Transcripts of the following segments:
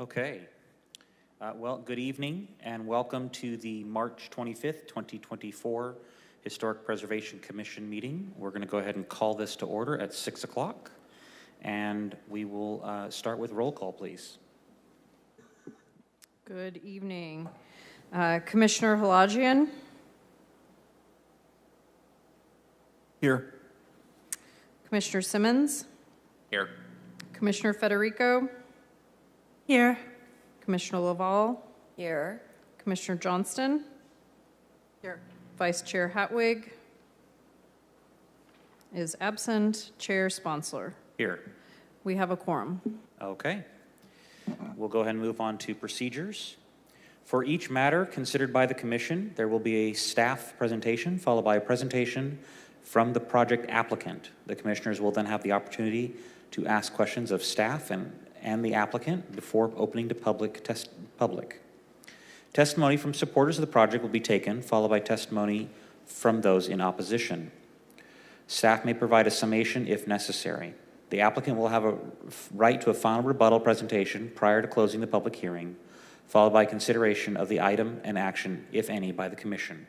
Okay. Well, good evening and welcome to the March 25th, 2024 Historic Preservation Commission meeting. We're going to go ahead and call this to order at 6 o'clock, and we will start with roll call, please. Good evening. Commissioner Halajian? Here. Commissioner Simmons? Here. Commissioner Federico? Here. Commissioner Laval? Here. Commissioner Johnston? Here. Vice Chair Hatwig is absent. Chair Sponsler? Here. We have a quorum. Okay. We'll go ahead and move on to procedures. For each matter considered by the Commission, there will be a staff presentation followed by a presentation from the project applicant. The Commissioners will then have the opportunity to ask questions of staff and the applicant before opening to public. Testimony from supporters of the project will be taken, followed by testimony from those in opposition. Staff may provide a summation if necessary. The applicant will have a right to a final rebuttal presentation prior to closing the public hearing, followed by consideration of the item and action, if any, by the Commission.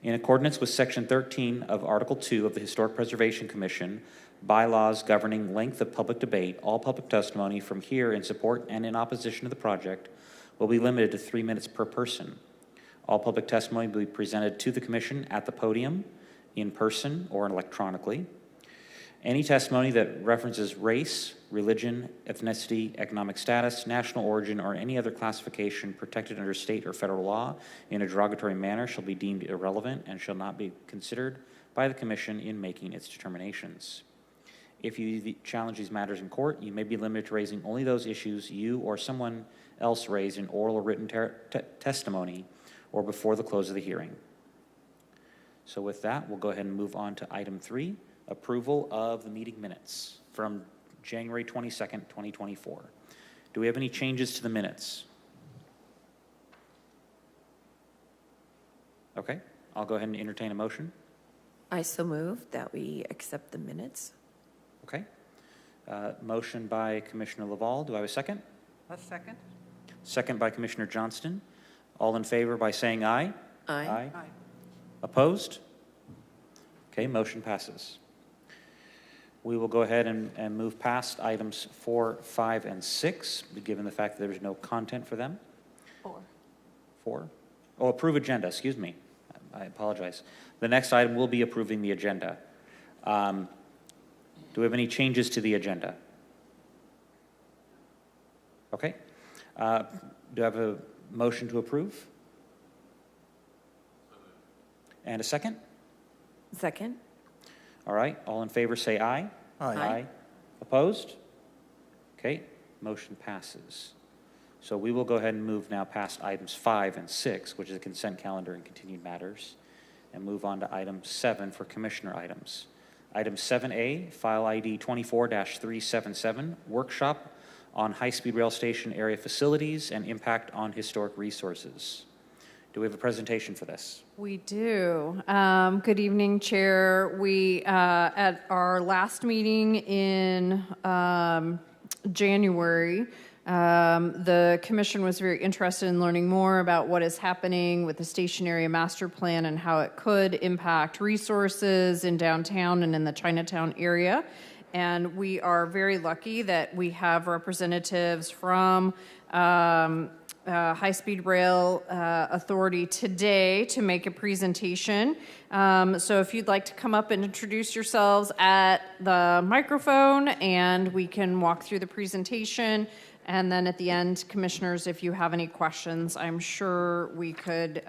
In accordance with Section 13 of Article 2 of the Historic Preservation Commission, bylaws governing length of public debate, all public testimony from here in support and in opposition to the project will be limited to 3 minutes per person. All public testimony will be presented to the Commission at the podium, in person or electronically. Any testimony that references race, religion, ethnicity, economic status, national origin, or any other classification protected under state or federal law in a derogatory manner shall be deemed irrelevant and shall not be considered by the Commission in making its determinations. If you challenge these matters in court, you may be limited to raising only those issues you or someone else raised in oral or written testimony or before the close of the hearing. So with that, we'll go ahead and move on to item 3, approval of the meeting minutes from January 22nd, 2024. Do we have any changes to the minutes? Okay, I'll go ahead and entertain a motion. I so move that we accept the minutes. Okay. Motion by Commissioner Laval. Do I have a second? A second. Second by Commissioner Johnston. All in favor by saying aye. Aye. Aye. Opposed? Okay, motion passes. We will go ahead and move past items 4, 5, and 6, given the fact that there's no content for them. 4. Oh, approve agenda, excuse me. I apologize. The next item will be approving the agenda. Do we have any changes to the agenda? Okay. Do I have a motion to approve? And a second? Second. All right. All in favor say aye. Aye. Opposed? Okay. Motion passes. So we will go ahead and move now past items 5 and 6, which is the consent calendar and continued matters, and move on to item 7 for commissioner items. Item 7A, file ID 24-377, workshop on high-speed rail station area facilities and impact on historic resources. Do we have a presentation for this? We do. Good evening, Chair. We, at our last meeting in January, the Commission was very interested in learning more about what is happening with the station area master plan and how it could impact resources in downtown and in the Chinatown area. And we are very lucky that we have representatives from High-Speed Rail Authority today to make a presentation. So if you'd like to come up and introduce yourselves at the microphone, and we can walk through the presentation. And then at the end, commissioners, if you have any questions, I'm sure we could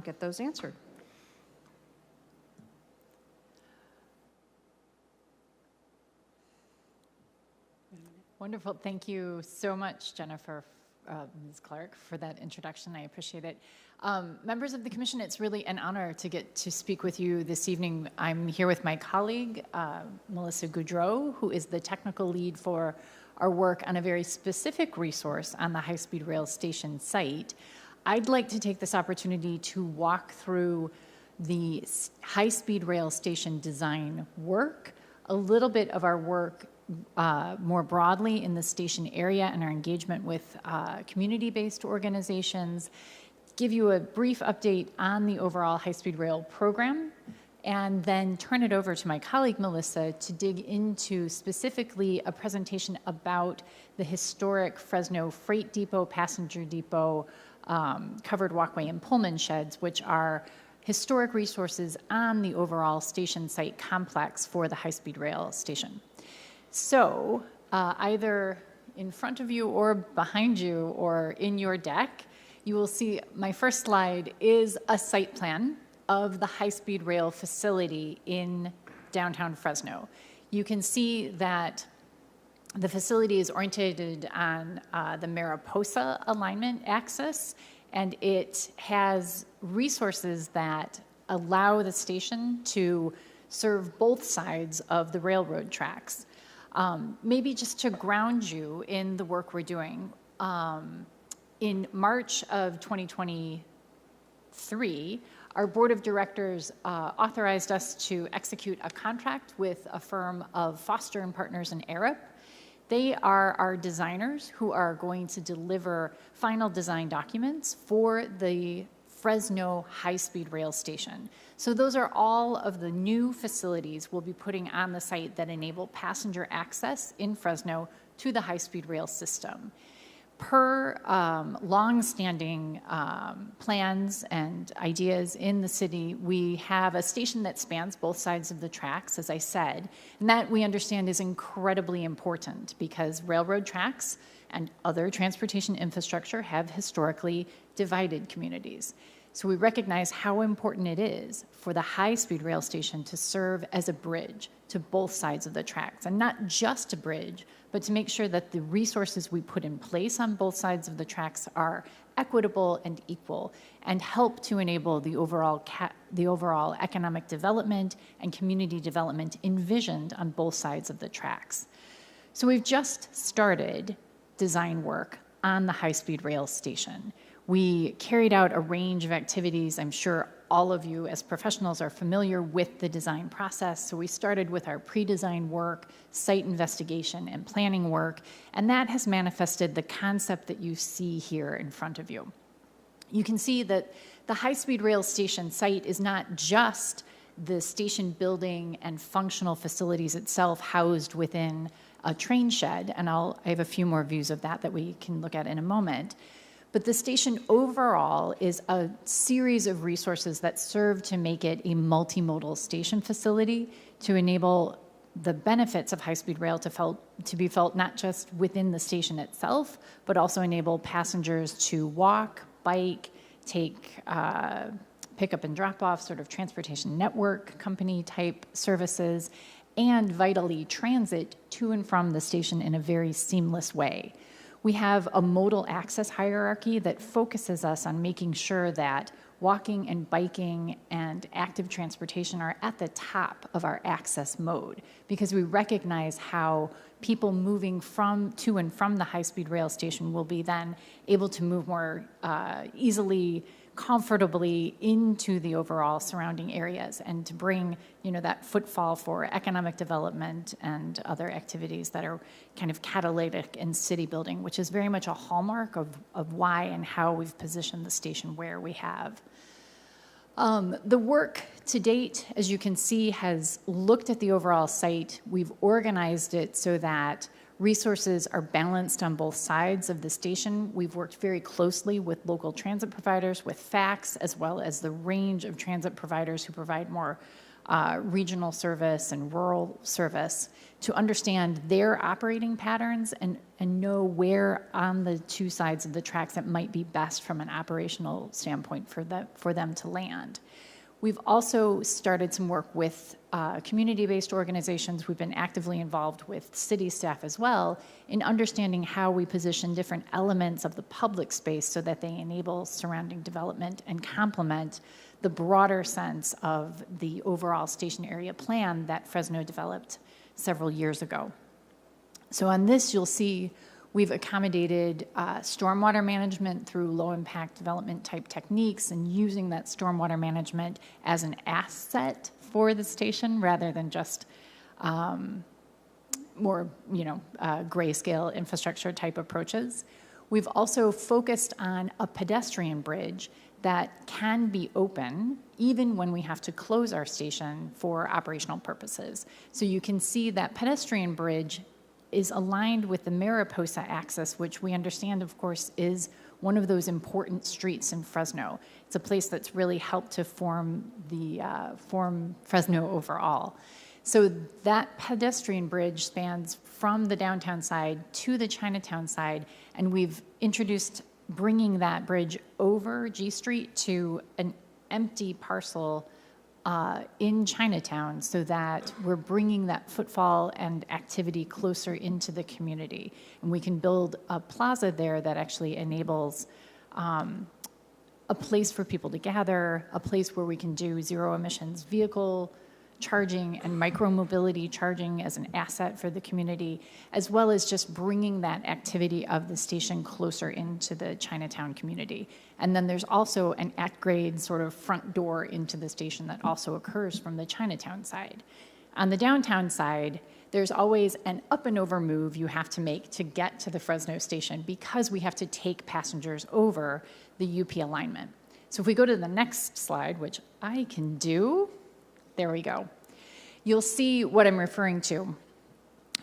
get those answered. Wonderful. Thank you so much, Jennifer, Ms. Clark, for that introduction. I appreciate it. Members of the Commission, it's really an honor to get to speak with you this evening. I'm here with my colleague, Melissa Goudreau, who is the technical lead for our work on a very specific resource on the high-speed rail station site. I'd like to take this opportunity to walk through the high-speed rail station design work, a little bit of our work more broadly in the station area and our engagement with community-based organizations, give you a brief update on the overall high-speed rail program, and then turn it over to my colleague Melissa to dig into specifically a presentation about the historic Fresno Freight Depot, Passenger Depot, covered walkway and Pullman sheds, which are historic resources on the overall station site complex for the high-speed rail station. So either in front of you or behind you or in your deck, you will see my first slide is a site plan of the high-speed rail facility in downtown Fresno. You can see that the facility is oriented on the Mariposa alignment axis, and it has resources that allow the station to serve both sides of the railroad tracks. Maybe just to ground you in the work we're doing, in March of 2023, our board of directors authorized us to execute a contract with a firm of Foster and Partners in Arup. They are our designers who are going to deliver final design documents for the Fresno high-speed rail station. So those are all of the new facilities we'll be putting on the site that enable passenger access in Fresno to the high-speed rail system. Per long-standing plans and ideas in the city, we have a station that spans both sides of the tracks, as I said, and that we understand is incredibly important because railroad tracks and other transportation infrastructure have historically divided communities. So we recognize how important it is for the high-speed rail station to serve as a bridge to both sides of the tracks, and not just a bridge, but to make sure that the resources we put in place on both sides of the tracks are equitable and equal and help to enable the overall economic development and community development envisioned on both sides of the tracks. So we've just started design work on the high-speed rail station. We carried out a range of activities. I'm sure all of you as professionals are familiar with the design process. So we started with our pre-design work, site investigation, and planning work, and that has manifested the concept that you see here in front of you. You can see that the high-speed rail station site is not just the station building and functional facilities itself housed within a train shed, and I have a few more views of that we can look at in a moment. But the station overall is a series of resources that serve to make it a multimodal station facility to enable the benefits of high-speed rail to be felt not just within the station itself, but also enable passengers to walk, bike, take pick-up and drop-off, sort of transportation network company type services, and vitally transit to and from the station in a very seamless way. We have a modal access hierarchy that focuses us on making sure that walking and biking and active transportation are at the top of our access mode because we recognize how people moving to and from the high-speed rail station will be then able to move more easily, comfortably into the overall surrounding areas and to bring, that footfall for economic development and other activities that are kind of catalytic in city building, which is very much a hallmark of why and how we've positioned the station where we have. The work to date, as you can see, has looked at the overall site. We've organized it so that resources are balanced on both sides of the station. We've worked very closely with local transit providers, with FACTS, as well as the range of transit providers who provide more regional service and rural service to understand their operating patterns and know where on the two sides of the tracks it might be best from an operational standpoint for them to land. We've also started some work with community-based organizations. We've been actively involved with city staff as well in understanding how we position different elements of the public space so that they enable surrounding development and complement the broader sense of the overall station area plan that Fresno developed several years ago. So on this, you'll see we've accommodated stormwater management through low-impact development type techniques and using that stormwater management as an asset for the station rather than just more, grayscale infrastructure type approaches. We've also focused on a pedestrian bridge that can be open even when we have to close our station for operational purposes. So you can see that pedestrian bridge is aligned with the Mariposa axis, which we understand, of course, is one of those important streets in Fresno. It's a place that's really helped to form Fresno overall. So that pedestrian bridge spans from the downtown side to the Chinatown side, and we've introduced bringing that bridge over G Street to an empty parcel in Chinatown, so that we're bringing that footfall and activity closer into the community. And we can build a plaza there that actually enables a place for people to gather, a place where we can do zero emissions vehicle charging and micro-mobility charging as an asset for the community, as well as just bringing that activity of the station closer into the Chinatown community. And then there's also an at-grade sort of front door into the station that also occurs from the Chinatown side. On the downtown side, there's always an up and over move you have to make to get to the Fresno station because we have to take passengers over the UP alignment. So if we go to the next slide, which I can do, there we go. You'll see what I'm referring to.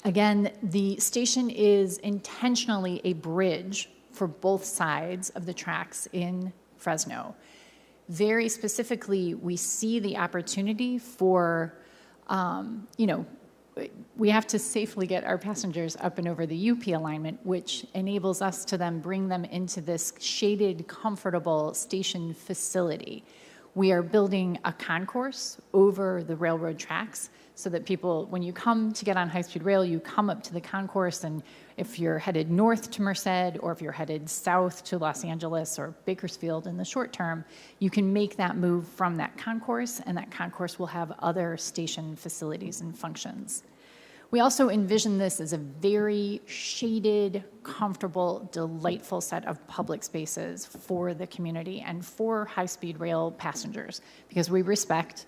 Again, the station is intentionally a bridge for both sides of the tracks in Fresno. Very specifically, we see the opportunity for, we have to safely get our passengers up and over the UP alignment, which enables us to then bring them into this shaded, comfortable station facility. We are building a concourse over the railroad tracks so that people, when you come to get on high-speed rail, you come up to the concourse, and if you're headed north to Merced or if you're headed south to Los Angeles or Bakersfield in the short term, you can make that move from that concourse, and that concourse will have other station facilities and functions. We also envision this as a very shaded, comfortable, delightful set of public spaces for the community and for high-speed rail passengers, because we respect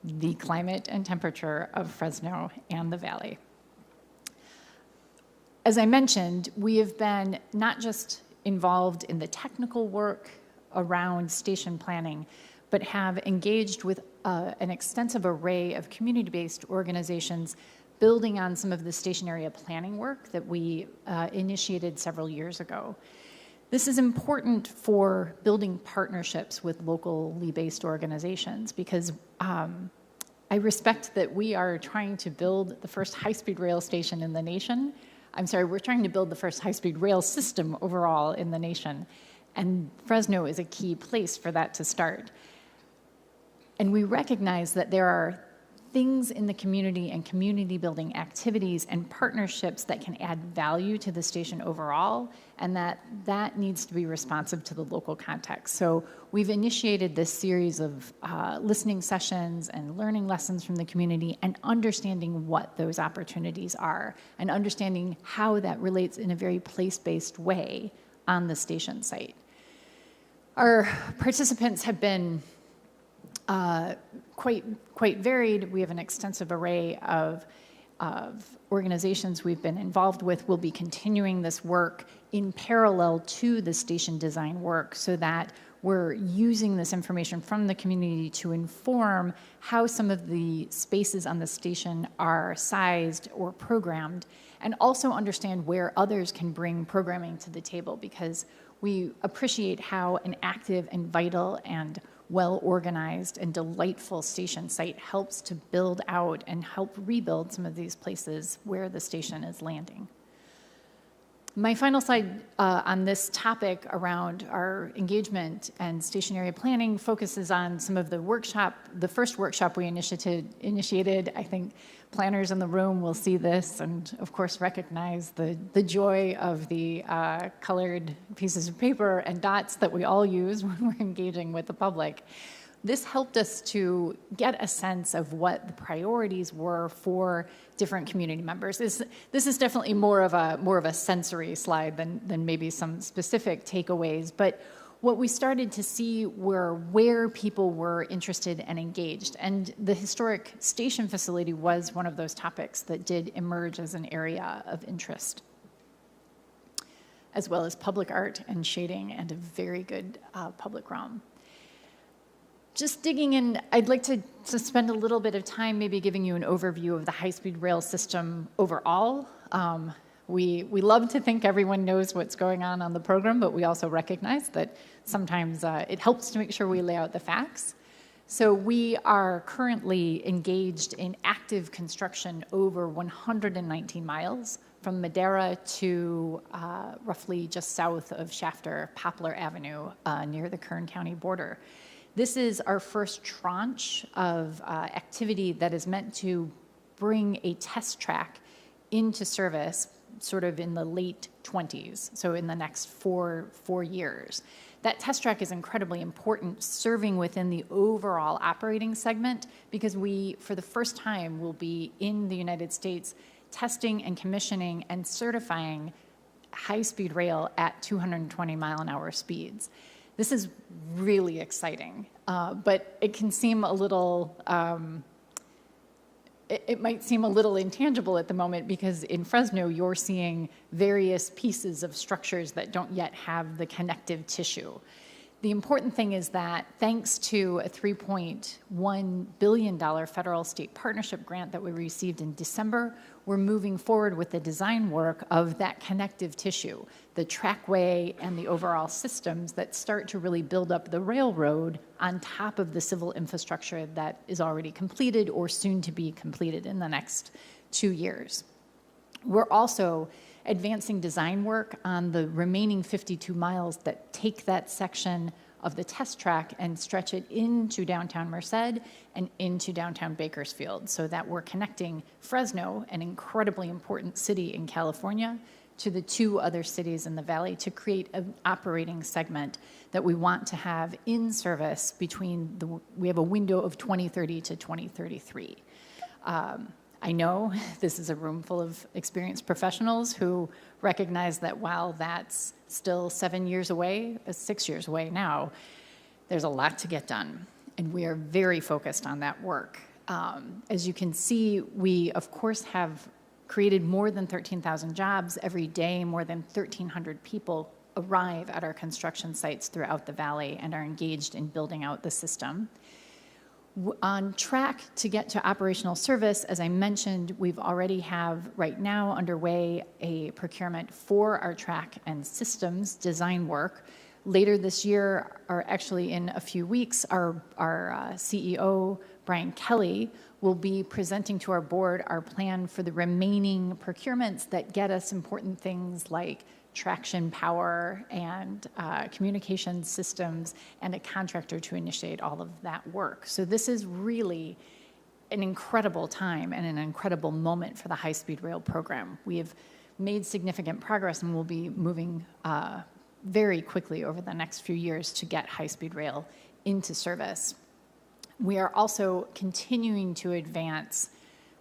the climate and temperature of Fresno and the Valley. As I mentioned, we have been not just involved in the technical work around station planning, but have engaged with an extensive array of community-based organizations building on some of the station area planning work that we initiated several years ago. This is important for building partnerships with locally based organizations because I respect that we are trying to build the first high-speed rail station in the nation. We're trying to build the first high-speed rail system overall in the nation. And Fresno is a key place for that to start. And we recognize that there are things in the community and community building activities and partnerships that can add value to the station overall, and that needs to be responsive to the local context. So we've initiated this series of listening sessions and learning lessons from the community and understanding what those opportunities are and understanding how that relates in a very place-based way on the station site. Our participants have been quite varied. We have an extensive array of organizations we've been involved with. We'll be continuing this work in parallel to the station design work so that we're using this information from the community to inform how some of the spaces on the station are sized or programmed, and also understand where others can bring programming to the table, because we appreciate how an active and vital and well-organized and delightful station site helps to build out and help rebuild some of these places where the station is landing. My final slide on this topic around our engagement and station area planning focuses on some of the first workshop we initiated. I think planners in the room will see this and, of course, recognize the joy of the colored pieces of paper and dots that we all use when we're engaging with the public. This helped us to get a sense of what the priorities were for different community members. This is definitely more of a sensory slide than maybe some specific takeaways. But what we started to see were where people were interested and engaged. And the historic station facility was one of those topics that did emerge as an area of interest, as well as public art and shading and a very good public realm. Just digging in, I'd like to spend a little bit of time maybe giving you an overview of the high-speed rail system overall. We love to think everyone knows what's going on the program, but we also recognize that sometimes it helps to make sure we lay out the facts. So we are currently engaged in active construction over 119 miles from Madera to roughly just south of Shafter, Poplar Avenue, near the Kern County border. This is our first tranche of activity that is meant to bring a test track into service sort of in the late 20s, so in the next four years. That test track is incredibly important, serving within the overall operating segment, because we, for the first time, will be in the United States testing and commissioning and certifying high-speed rail at 220 mile an hour speeds. This is really exciting, but it can seem a little, it might seem a little intangible at the moment, because in Fresno, you're seeing various pieces of structures that don't yet have the connective tissue. The important thing is that thanks to a $3.1 billion federal state partnership grant that we received in December, we're moving forward with the design work of that connective tissue, the trackway and the overall systems that start to really build up the railroad on top of the civil infrastructure that is already completed or soon to be completed in the next 2 years. We're also advancing design work on the remaining 52 miles that take that section of the test track and stretch it into downtown Merced and into downtown Bakersfield, so that we're connecting Fresno, an incredibly important city in California, to the 2 other cities in the valley to create an operating segment that we want to have in service between we have a window of 2030 to 2033. I know this is a room full of experienced professionals who recognize that while that's still 7 years away, 6 years away now, there's a lot to get done, and we are very focused on that work. As you can see, we, of course, have created more than 13,000 jobs every day. More than 1,300 people arrive at our construction sites throughout the valley and are engaged in building out the system. On track to get to operational service, as I mentioned, we've already have right now underway a procurement for our track and systems design work. Later this year, or actually in a few weeks, our CEO, Brian Kelly, will be presenting to our board our plan for the remaining procurements that get us important things like traction power and communication systems, and a contractor to initiate all of that work. So this is really an incredible time and an incredible moment for the high-speed rail program. We have made significant progress, and we'll be moving very quickly over the next few years to get high-speed rail into service. We are also continuing to advance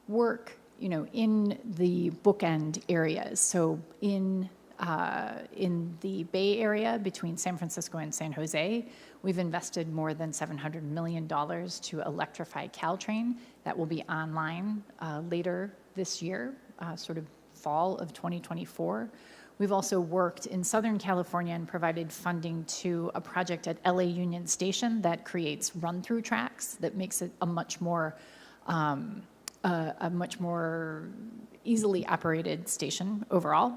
work, in the bookend areas. So in the Bay Area between San Francisco and San Jose, we've invested more than $700 million to electrify Caltrain. That will be online later this year, sort of fall of 2024. We've also worked in Southern California and provided funding to a project at LA Union Station that creates run-through tracks that makes it a much more easily operated station overall.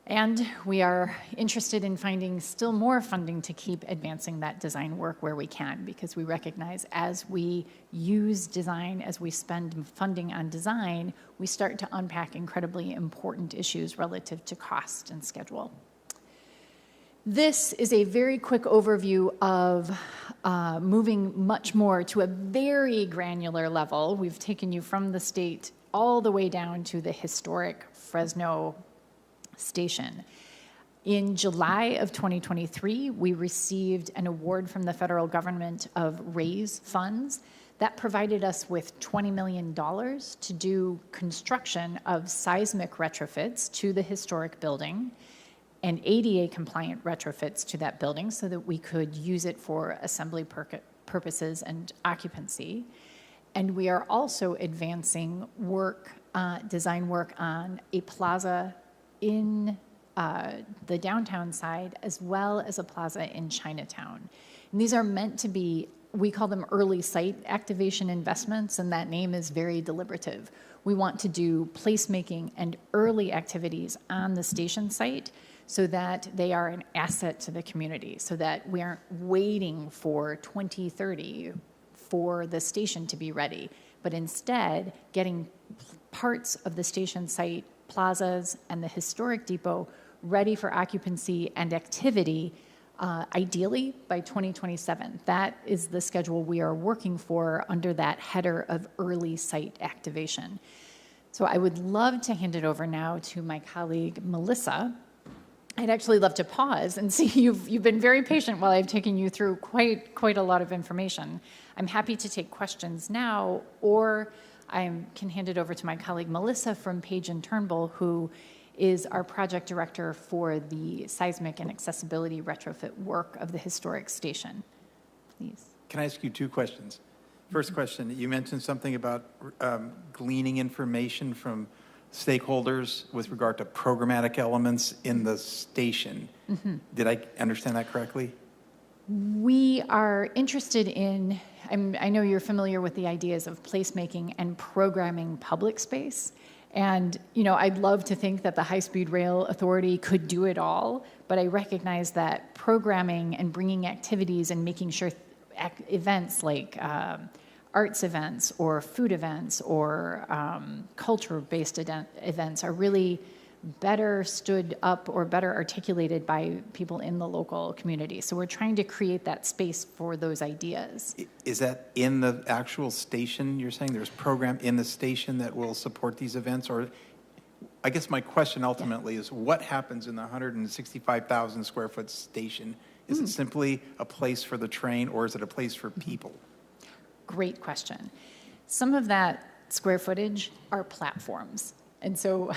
And we are interested in finding still more funding to keep advancing that design work where we can, because we recognize as we use design, as we spend funding on design, we start to unpack incredibly important issues relative to cost and schedule. This is a very quick overview of moving much more to a very granular level. We've taken you from the state all the way down to the historic Fresno station. In July of 2023, we received an award from the federal government of RAISE funds that provided us with $20 million to do construction of seismic retrofits to the historic building, and ADA compliant retrofits to that building so that we could use it for assembly purposes and occupancy. And we are also advancing design work on a plaza in the downtown side, as well as a plaza in Chinatown. And these are meant to be, we call them early site activation investments, and that name is very deliberative. We want to do placemaking and early activities on the station site so that they are an asset to the community, so that we aren't waiting for 2030 for the station to be ready, but instead getting parts of the station site, plazas, and the historic depot ready for occupancy and activity, ideally by 2027. That is the schedule we are working for under that header of early site activation. So I would love to hand it over now to my colleague, Melissa. I'd actually love to pause and see you've been very patient while I've taken you through quite a lot of information. I'm happy to take questions now, or I can hand it over to my colleague Melissa from Page and Turnbull, who is our project director for the seismic and accessibility retrofit work of the historic station. Please. Can I ask you two questions? First question, you mentioned something about gleaning information from stakeholders with regard to programmatic elements in the station. Mm-hmm. Did I understand that correctly? We are interested in, I know you're familiar with the ideas of placemaking and programming public space. And, I'd love to think that the High-Speed Rail Authority could do it all, but I recognize that programming and bringing activities and making sure events like arts events or food events or culture-based events are really better stood up or better articulated by people in the local community. So we're trying to create that space for those ideas. Is that in the actual station? You're saying there's program in the station that will support these events? Or I guess my question ultimately is what happens in the 165,000 square foot station? Is it simply a place for the train, or is it a place for people? Great question. Some of that square footage are platforms. And so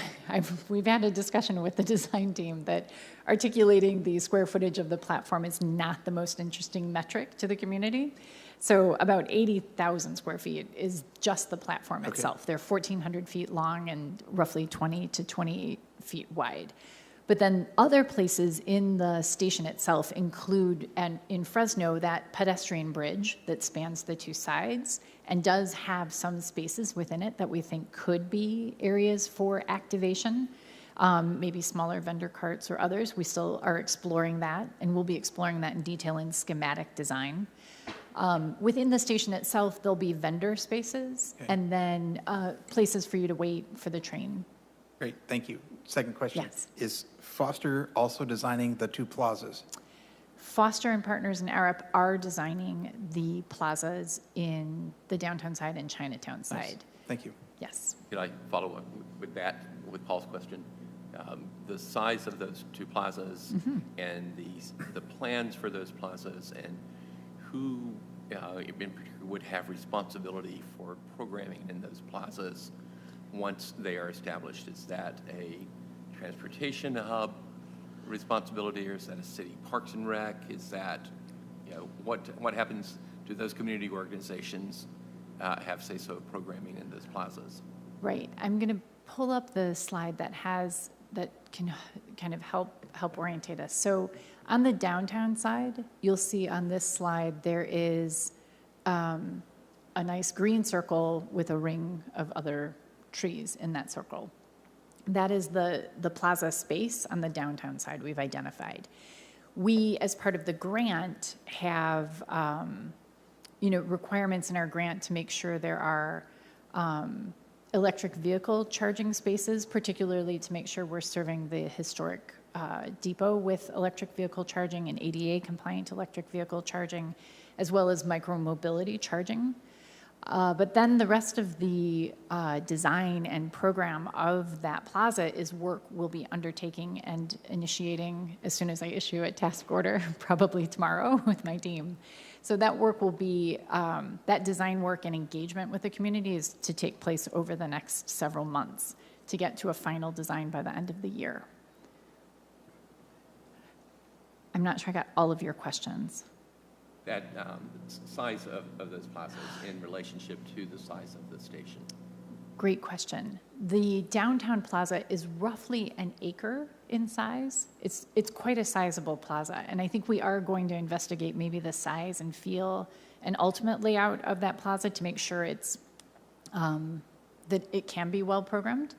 we've had a discussion with the design team that articulating the square footage of the platform is not the most interesting metric to the community. So about 80,000 square feet is just the platform itself. They're 1,400 feet long and roughly 20 to 28 feet wide. But then other places in the station itself include, and in Fresno, that pedestrian bridge that spans the two sides and does have some spaces within it that we think could be areas for activation, maybe smaller vendor carts or others. We still are exploring that, and we'll be exploring that in detail in schematic design. Within the station itself, there'll be vendor spaces and then places for you to wait for the train. Great, thank you. Second question. Yes. Is Foster also designing the two plazas? Foster and Partners and Arup are designing the plazas in the downtown side and Chinatown side. Nice. Thank you. Yes. Could I follow up with that, with Paul's question? The size of those two plazas and the plans for those plazas, and who in particular would have responsibility for programming in those plazas once they are established. Is that a transportation hub responsibility, or is that a city parks and rec? Is that, what happens to those community organizations have say-so programming in those plazas? Right. I'm going to pull up the slide that can kind of help orientate us. So on the downtown side, you'll see on this slide there is a nice green circle with a ring of other trees in that circle. That is the plaza space on the downtown side we've identified. We, as part of the grant, have requirements in our grant to make sure there are electric vehicle charging spaces, particularly to make sure we're serving the historic depot with electric vehicle charging and ADA compliant electric vehicle charging, as well as micro-mobility charging. But then the rest of the design and program of that plaza is work we'll be undertaking and initiating as soon as I issue a task order, probably tomorrow with my team. So that work will be, that design work and engagement with the community is to take place over the next several months to get to a final design by the end of the year. I'm not sure I got all of your questions. That size of those plazas in relationship to the size of the station. Great question. The downtown plaza is roughly an acre in size. It's quite a sizable plaza, and I think we are going to investigate maybe the size and feel and ultimate layout of that plaza to make sure it's that it can be well programmed.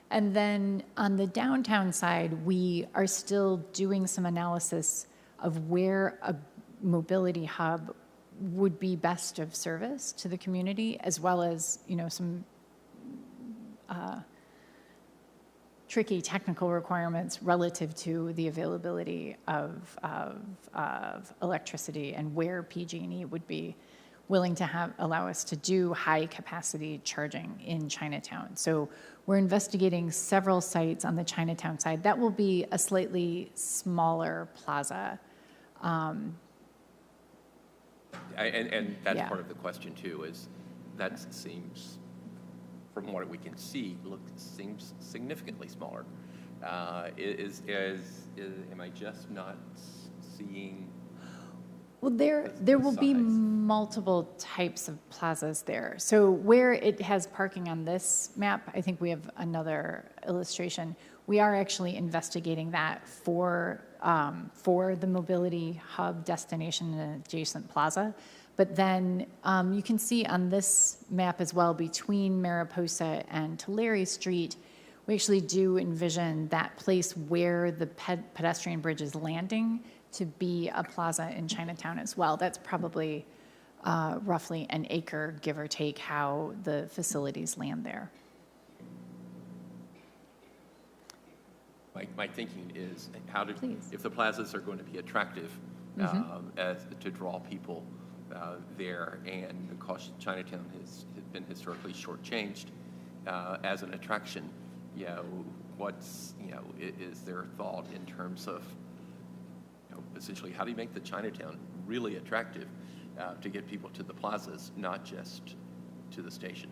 And then on the downtown side, we are still doing some analysis of where a mobility hub would be best of service to the community, as well as, some tricky technical requirements relative to the availability of electricity and where PG&E would be willing to allow us to do high capacity charging in Chinatown. So we're investigating several sites on the Chinatown side. That will be a slightly smaller plaza. And that's Yeah. part of the question too, is that seems, from what we can see, seems significantly smaller. Am I just not seeing? Well, there will be size? multiple types of plazas there. So where it has parking on this map, I think we have another illustration. We are actually investigating that for the mobility hub destination and adjacent plaza. But then you can see on this map as well, between Mariposa and Tulare Street, we actually do envision that place where the pedestrian bridge is landing to be a plaza in Chinatown as well. That's probably roughly an acre, give or take, how the facilities land there. My thinking is, Please. if the plazas are going to be attractive to draw people there, and of course Chinatown has been historically shortchanged as an attraction, is there thought in terms of essentially how do you make the Chinatown really attractive to get people to the plazas, not just to the station?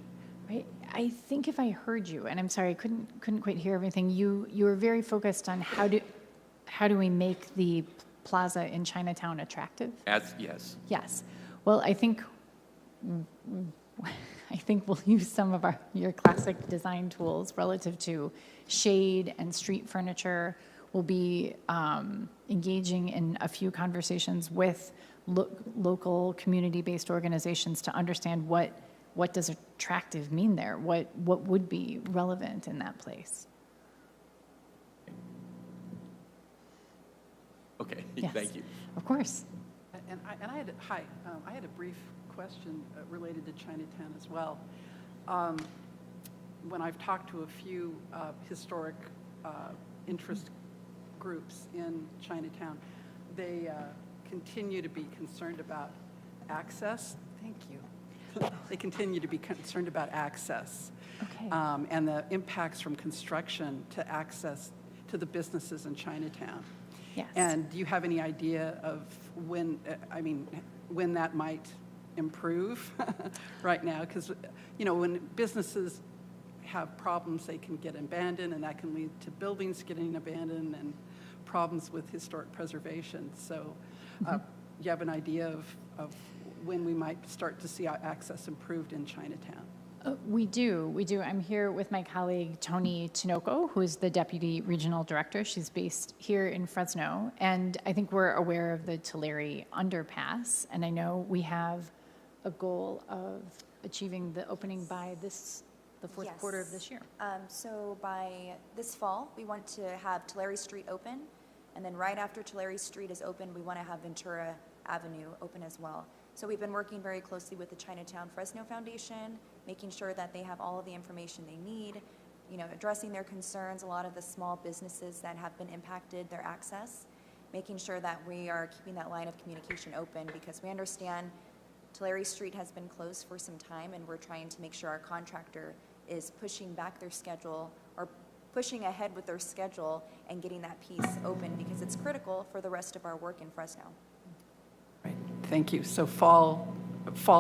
Right. I think if I heard you, and I'm sorry, I couldn't quite hear everything. You were very focused on how do we make the plaza in Chinatown attractive? Yes. Yes. Well, I think we'll use some of your classic design tools relative to shade and street furniture. We'll be engaging in a few conversations with local community-based organizations to understand what does attractive mean there? What would be relevant in that place? Okay, Yes. Thank you. Of course. And I had a brief question related to Chinatown as well. When I've talked to a few historic interest groups in Chinatown, they continue to be concerned about access. Thank you. They continue to be concerned about access. Okay. And the impacts from construction to access to the businesses in Chinatown. Yes. And do you have any idea of when that might improve right now? Because, when businesses have problems, they can get abandoned, and that can lead to buildings getting abandoned and problems with historic preservation. So you have an idea of when we might start to see access improved in Chinatown? We do. I'm here with my colleague, Tony Tinoco, who is the Deputy Regional Director. She's based here in Fresno. And I think we're aware of the Tulare underpass. And I know we have a goal of achieving the opening by the fourth Yes. quarter of this year. So by this fall, we want to have Tulare Street open. And then right after Tulare Street is open, we want to have Ventura Avenue open as well. So we've been working very closely with the Chinatown Fresno Foundation, making sure that they have all of the information they need, addressing their concerns, a lot of the small businesses that have been impacted, their access, making sure that we are keeping that line of communication open, because we understand Tulare Street has been closed for some time, and we're trying to make sure our contractor is pushing back their schedule or pushing ahead with their schedule and getting that piece open, because it's critical for the rest of our work in Fresno. Right. Thank you. So fall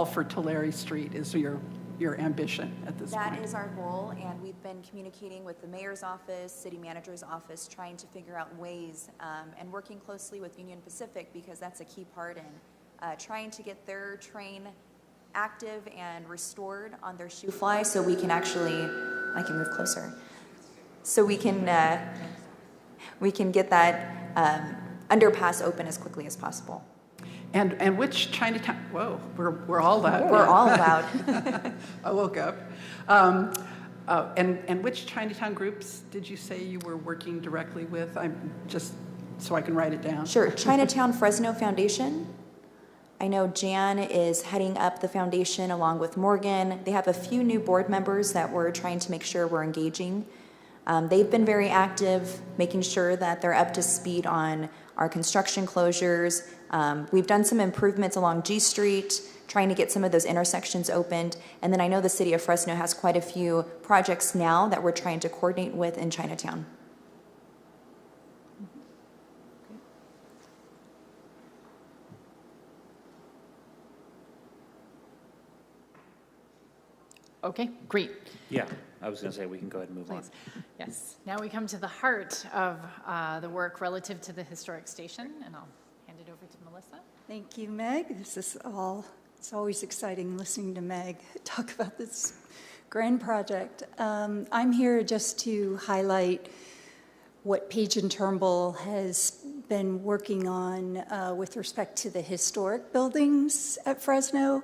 for Tulare Street is your your ambition at this point? That is our goal, and we've been communicating with the mayor's office, city manager's office, trying to figure out ways, and working closely with Union Pacific, because that's a key part in trying to get their train active and restored on their shoe fly, so we can actually, I can move closer, so we can get that underpass open as quickly as possible. And which Chinatown, whoa, we're all loud. We're all loud. I woke up. And which Chinatown groups did you say you were working directly with? I'm just, so I can write it down. Sure, Chinatown Fresno Foundation. I know Jan is heading up the foundation along with Morgan. They have a few new board members that we're trying to make sure we're engaging. They've been very active, making sure that they're up to speed on our construction closures. We've done some improvements along G Street, trying to get some of those intersections opened. And then I know the city of Fresno has quite a few projects now that we're trying to coordinate with in Chinatown. Okay, great. Yeah, I was going to say we can go ahead and move on. Please. Yes. Now we come to the heart of the work relative to the historic station, and I'll hand it over to Melissa. Thank you, Meg. It's always exciting listening to Meg talk about this grand project. I'm here just to highlight what Page and Turnbull has been working on with respect to the historic buildings at Fresno.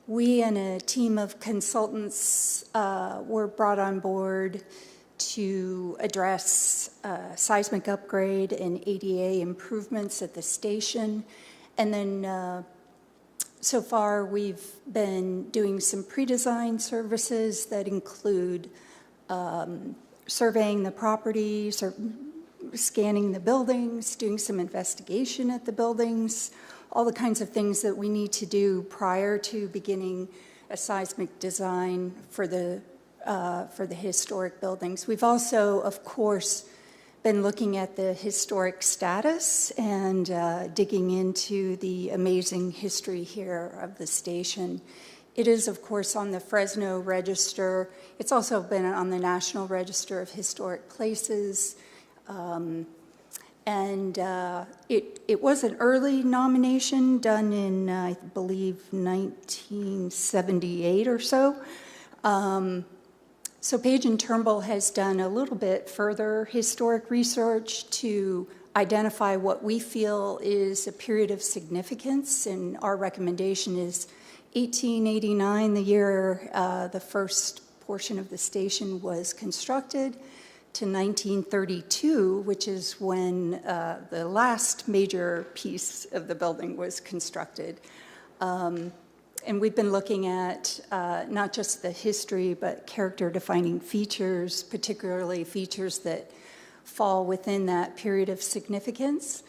We and a team of consultants were brought on board to address seismic upgrade and ADA improvements at the station. And then so far we've been doing some pre-design services that include surveying the properties, or scanning the buildings, doing some investigation at the buildings, all the kinds of things that we need to do prior to beginning a seismic design for the historic buildings. We've also, of course, been looking at the historic status and digging into the amazing history here of the station. It is, of course, on the Fresno Register. It's also been on the National Register of Historic Places. And it was an early nomination done in, I believe, 1978 or so. So Page and Turnbull has done a little bit further historic research to identify what we feel is a period of significance, and our recommendation is 1889, the year the first portion of the station was constructed, to 1932, which is when the last major piece of the building was constructed. And we've been looking at not just the history, but character-defining features, particularly features that fall within that period of significance.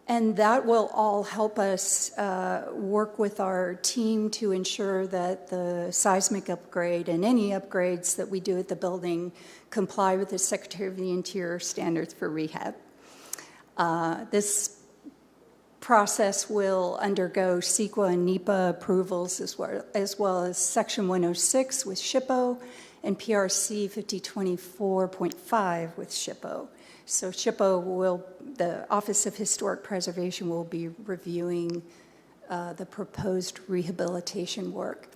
And that will all help us work with our team to ensure that the seismic upgrade and any upgrades that we do at the building comply with the Secretary of the Interior standards for rehab. This process will undergo CEQA and NEPA approvals as well as Section 106 with SHPO and PRC 5024.5 with SHPO. So SHPO the Office of Historic Preservation will be reviewing the proposed rehabilitation work.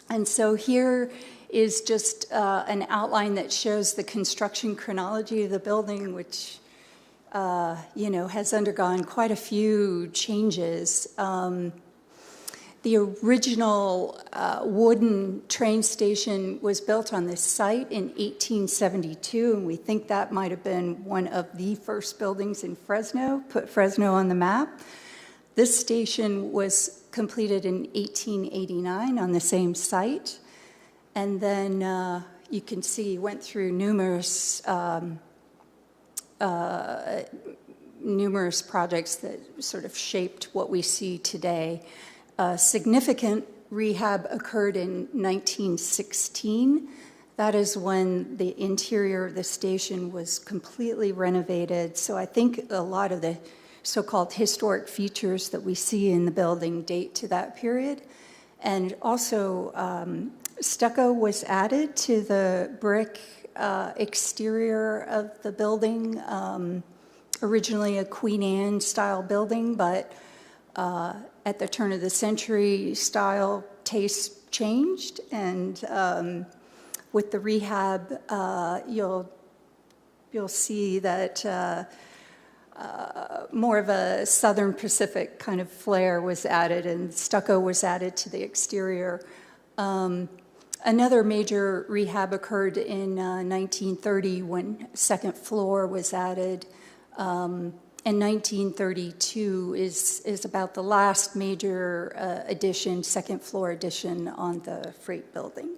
And so here is just an outline that shows the construction chronology of the building, which has undergone quite a few changes. The original wooden train station was built on this site in 1872, and we think that might have been one of the first buildings in Fresno, put Fresno on the map. This station was completed in 1889 on the same site, and then you can see went through numerous projects that sort of shaped what we see today. Significant rehab occurred in 1916. That is when the interior of the station was completely renovated. So I think a lot of the so-called historic features that we see in the building date to that period. And also, stucco was added to the brick exterior of the building, originally a Queen Anne style building, but at the turn of the century, style taste changed, and with the rehab, you'll see that more of a Southern Pacific kind of flair was added, and stucco was added to the exterior. Another major rehab occurred in 1930 when second floor was added. And 1932 is about the last major addition, second floor addition on the freight building.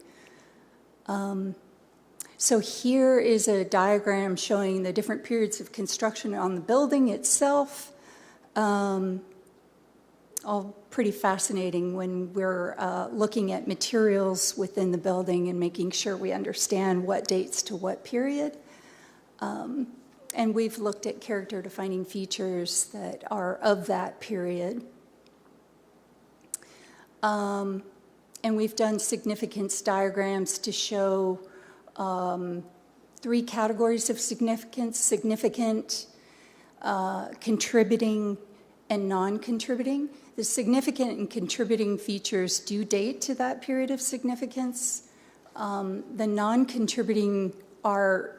So here is a diagram showing the different periods of construction on the building itself. All pretty fascinating when we're looking at materials within the building and making sure we understand what dates to what period. And we've looked at character-defining features that are of that period. And we've done significance diagrams to show 3 categories of significance: significant, contributing, and non-contributing. The significant and contributing features do date to that period of significance. The non-contributing are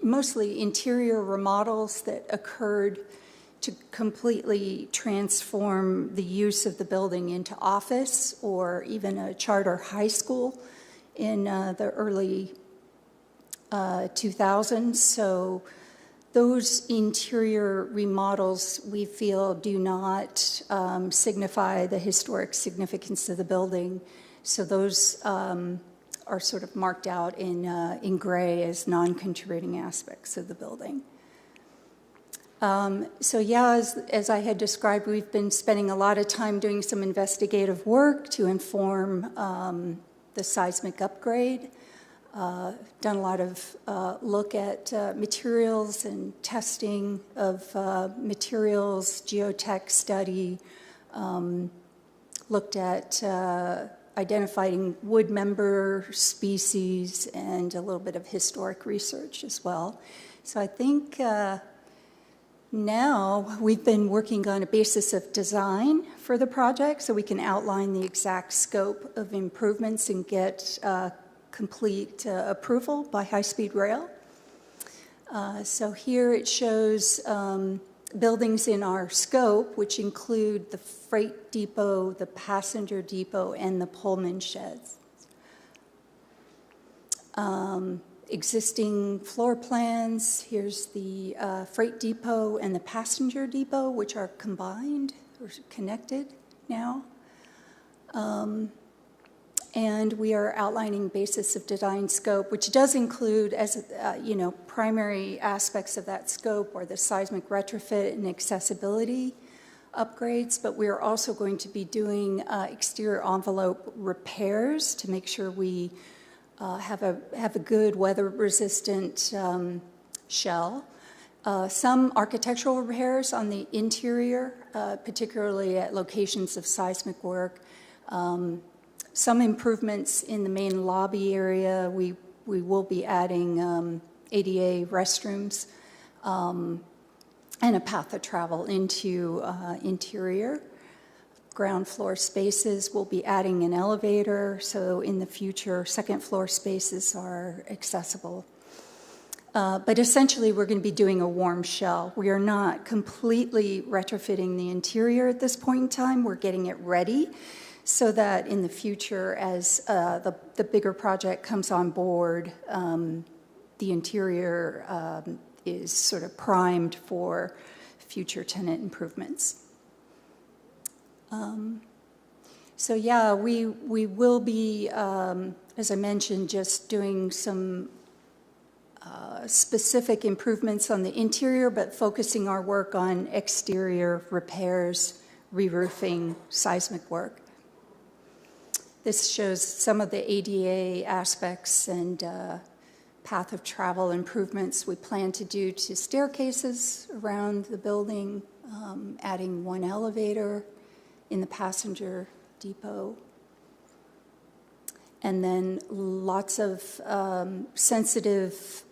mostly interior remodels that occurred to completely transform the use of the building into office or even a charter high school in the early 2000s. So those interior remodels, we feel, do not signify the historic significance of the building. So those are sort of marked out in gray as non-contributing aspects of the building. So yeah, as I had described, we've been spending a lot of time doing some investigative work to inform the seismic upgrade. Done a lot of look at materials and testing of materials, geotech study, looked at identifying wood member species, and a little bit of historic research as well. So I think now we've been working on a basis of design for the project so we can outline the exact scope of improvements and get complete approval by high-speed rail. So here it shows buildings in our scope, which include the freight depot, the passenger depot, and the Pullman sheds. Existing floor plans, here's the freight depot and the passenger depot, which are combined or connected now. And we are outlining basis of design scope, which does include, as primary aspects of that scope are the seismic retrofit and accessibility upgrades, but we are also going to be doing exterior envelope repairs to make sure we have a good weather-resistant shell. Some architectural repairs on the interior, particularly at locations of seismic work. Some improvements in the main lobby area. We will be adding ADA restrooms and a path of travel into interior. Ground floor spaces, we'll be adding an elevator, so in the future, second floor spaces are accessible. But essentially, we're going to be doing a warm shell. We are not completely retrofitting the interior at this point in time. We're getting it ready so that in the future, as the bigger project comes on board, the interior is sort of primed for future tenant improvements. So yeah, we will be, as I mentioned, just doing some specific improvements on the interior, but focusing our work on exterior repairs, re-roofing, seismic work. This shows some of the ADA aspects and path of travel improvements we plan to do to staircases around the building, adding one elevator in the passenger depot, and then lots of sensitive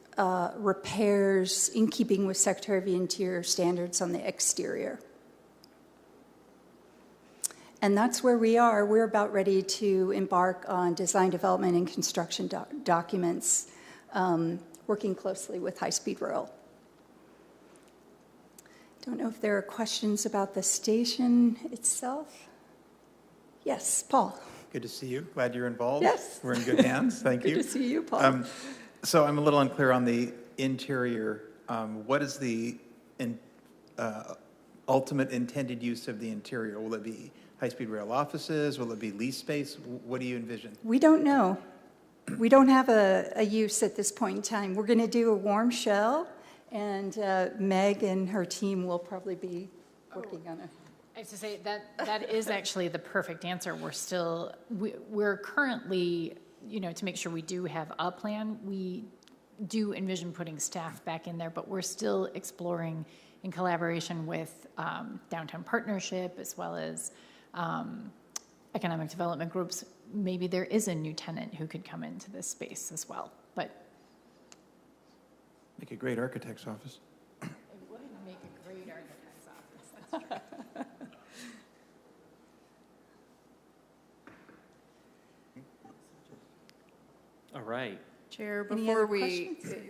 repairs in keeping with Secretary of the Interior standards on the exterior. And that's where we are. We're about ready to embark on design, development, and construction documents, working closely with High Speed Rail. Don't know if there are questions about the station itself. Yes, Paul. Good to see you. Glad you're involved. Yes. We're in good hands. Thank you. Good to see you, Paul. So I'm a little unclear on the interior. What is the ultimate intended use of the interior? Will it be high-speed rail offices? Will it be lease space? What do you envision? We don't know. We don't have a use at this point in time. We're going to do a warm shell, and Meg and her team will probably be working on it. I have to say that is actually the perfect answer. We're currently, to make sure we do have a plan, we do envision putting staff back in there, but we're still exploring in collaboration with Downtown Partnership as well as economic development groups. Maybe there is a new tenant who could come into this space as well, but. Make a great architect's office. It would make a great architect's office, that's true. All right. Chair, Any other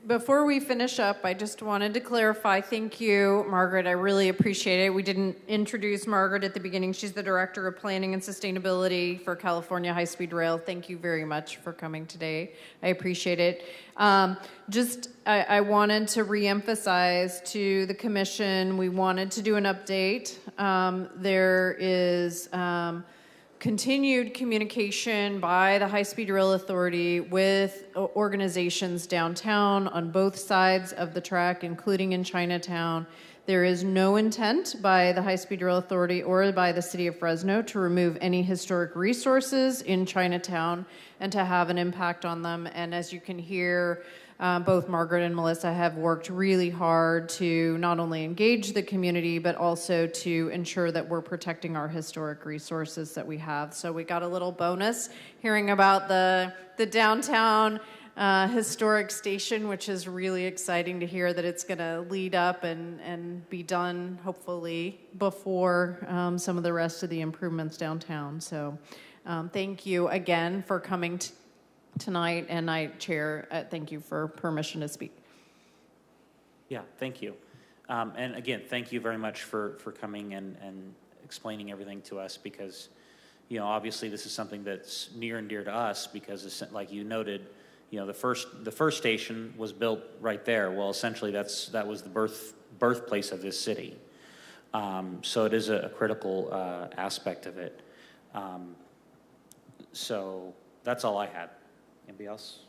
before we finish up, I just wanted to clarify, thank you, Margaret, I really appreciate it. We didn't introduce Margaret at the beginning. She's the Director of Planning and Sustainability for California High Speed Rail. Thank you very much for coming today. I appreciate it. I wanted to reemphasize to the Commission, we wanted to do an update. There is continued communication by the High Speed Rail Authority with organizations downtown on both sides of the track, including in Chinatown. There is no intent by the High Speed Rail Authority or by the City of Fresno to remove any historic resources in Chinatown and to have an impact on them. And as you can hear, both Margaret and Melissa have worked really hard to not only engage the community, but also to ensure that we're protecting our historic resources that we have. So we got a little bonus hearing about the downtown historic station, which is really exciting to hear that it's going to lead up and be done, hopefully, before some of the rest of the improvements downtown. So thank you again for coming tonight, and Chair, thank you for permission to speak. Yeah, thank you. And again, thank you very much for coming and explaining everything to us, because, obviously this is something that's near and dear to us, because it's, like you noted, the first station was built right there. Well, essentially that was the birthplace of this city. So it is a critical aspect of it. So that's all I had. Anybody else?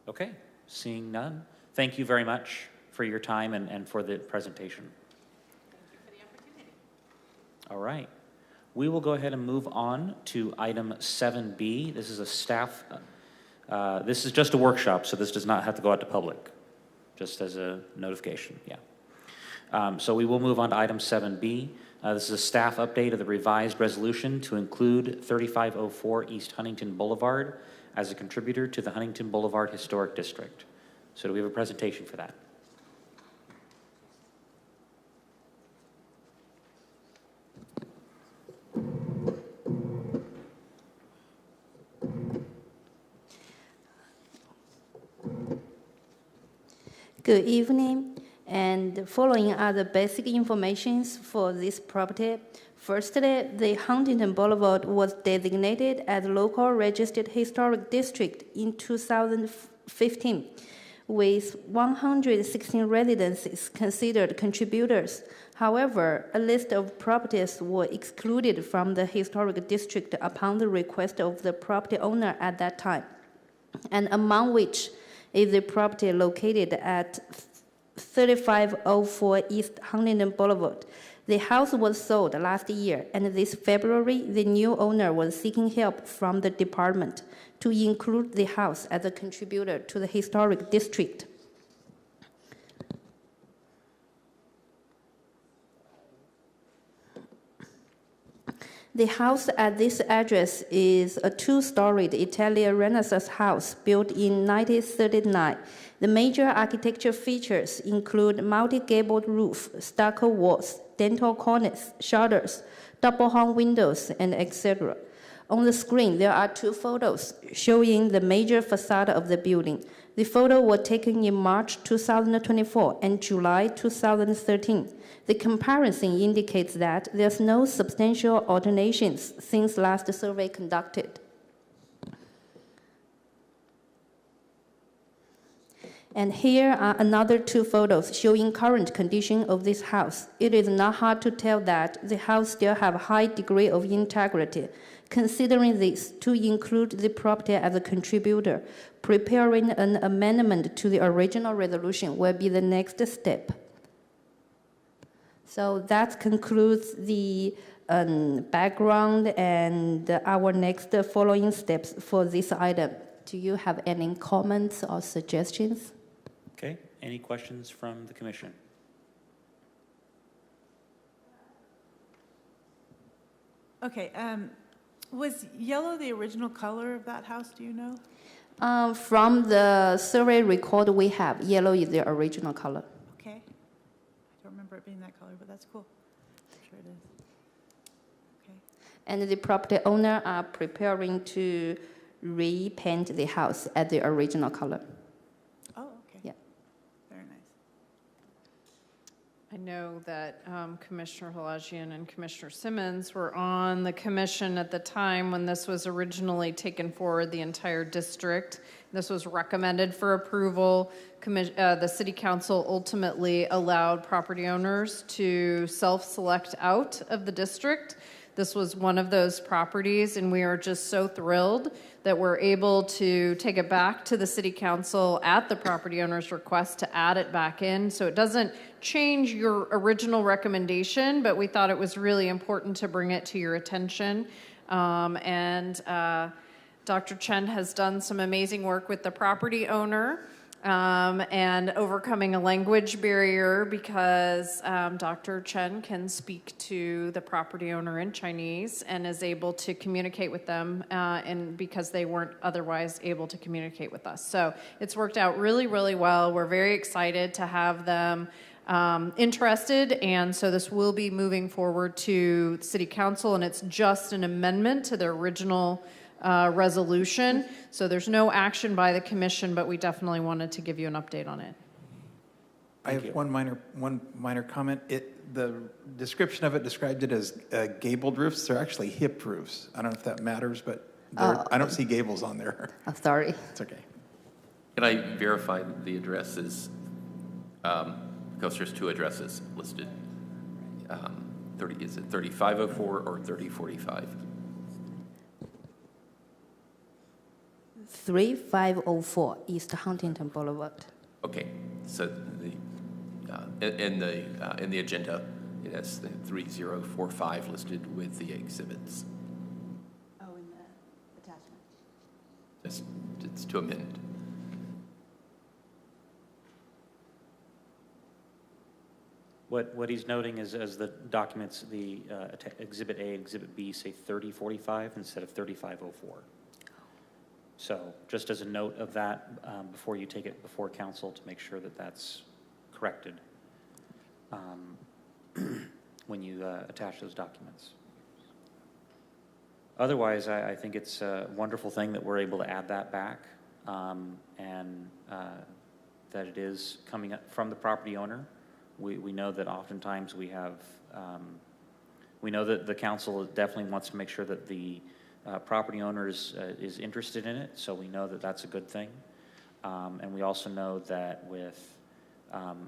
Okay, seeing none. Thank you very much for your time and for the presentation. Thank you for the opportunity. All right. We will go ahead and move on to item 7B. This is a staff, this is just a workshop, so this does not have to go out to public, just as a notification, yeah. So we will move on to item 7B. This is a staff update of the revised resolution to include 3504 East Huntington Boulevard as a contributor to the Huntington Boulevard Historic District. So do we have a presentation for that? Good evening, and following are the basic informations for this property. Firstly, the Huntington Boulevard was designated as local registered historic district in 2015, with 116 residences considered contributors. However, a list of properties were excluded from the historic district upon the request of the property owner at that time, and among which is the property located at 3504 East Huntington Boulevard. The house was sold last year, and this February, the new owner was seeking help from the department to include the house as a contributor to the historic district. The house at this address is a two-storied Italian Renaissance house built in 1939. The major architecture features include multi-gabled roof, stucco walls, dentil cornice, shutters, double-hung windows, and etc. On the screen, there are two photos showing the major facade of the building. The photo was taken in March 2024 and July 2013. The comparison indicates that there's no substantial alterations since last survey conducted. And here are another two photos showing current condition of this house. It is not hard to tell that the house still have a high degree of integrity. Considering this, to include the property as a contributor, preparing an amendment to the original resolution will be the next step. So that concludes the background and our next following steps for this item. Do you have any comments or suggestions? Okay, any questions from the commission? Okay, was yellow the original color of that house, do you know? From the survey record we have, yellow is the original color. Okay. I don't remember it being that color, but that's cool. I'm sure it is. Okay. And the property owner are preparing to repaint the house at the original color. Oh, okay. Yeah. Very nice. I know that Commissioner Halajian and Commissioner Simmons were on the commission at the time when this was originally taken forward, the entire district. This was recommended for approval. The City Council ultimately allowed property owners to self-select out of the district. This was one of those properties, and we are just so thrilled that we're able to take it back to the City Council at the property owner's request to add it back in. So it doesn't change your original recommendation, but we thought it was really important to bring it to your attention. Dr. Chen has done some amazing work with the property owner and overcoming a language barrier because Dr. Chen can speak to the property owner in Chinese and is able to communicate with them and because they weren't otherwise able to communicate with us. So it's worked out really, really well. We're very excited to have them interested, and so this will be moving forward to City Council, and it's just an amendment to the original resolution. So there's no action by the commission, but we definitely wanted to give you an update on it. I have one minor comment. The description of it described it as gabled roofs. They're actually hip roofs. I don't know if that matters, but I don't see gables on there. I'm sorry. It's okay. Can I verify that the address is, because there's two addresses listed. Is it 3504 or 3045? 3504 East Huntington Boulevard. Okay, so in the agenda, it has the 3045 listed with the exhibits. Oh, in the attachment. It's to amend. What he's noting is as the documents, the Exhibit A and Exhibit B say 3045 instead of 3504. So just as a note of that, before you take it before council to make sure that that's corrected when you attach those documents. Otherwise, I think it's a wonderful thing that we're able to add that back and that it is coming up from the property owner. We know that oftentimes we have, we know that the council definitely wants to make sure that the property owner is interested in it, so we know that that's a good thing. And we also know that with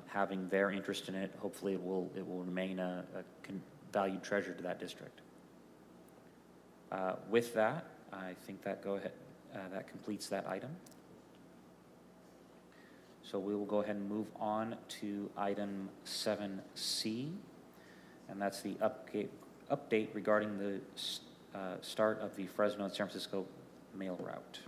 having their interest in it, hopefully it will remain a valued treasure to that district. With that, I think that that completes that item. So we will go ahead and move on to item 7C, And that's the update regarding the start of the Fresno and San Francisco mail route.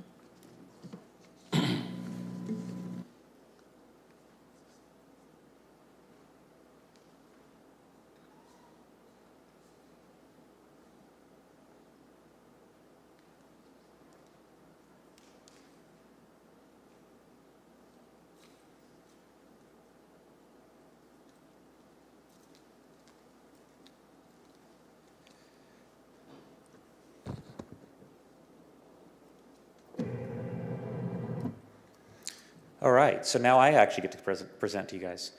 All right, so now I actually get to present to you guys.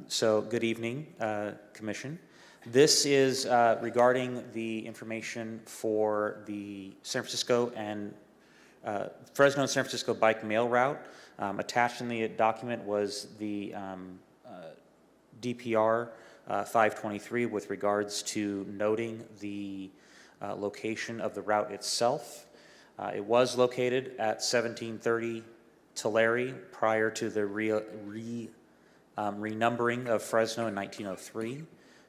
So good evening, Commission. This is regarding the information for the San Francisco and Fresno and San Francisco bike mail route. Attached in the document was the DPR 523 with regards to noting the location of the route itself. It was located at 1730 Tulare prior to the renumbering of Fresno in 1903.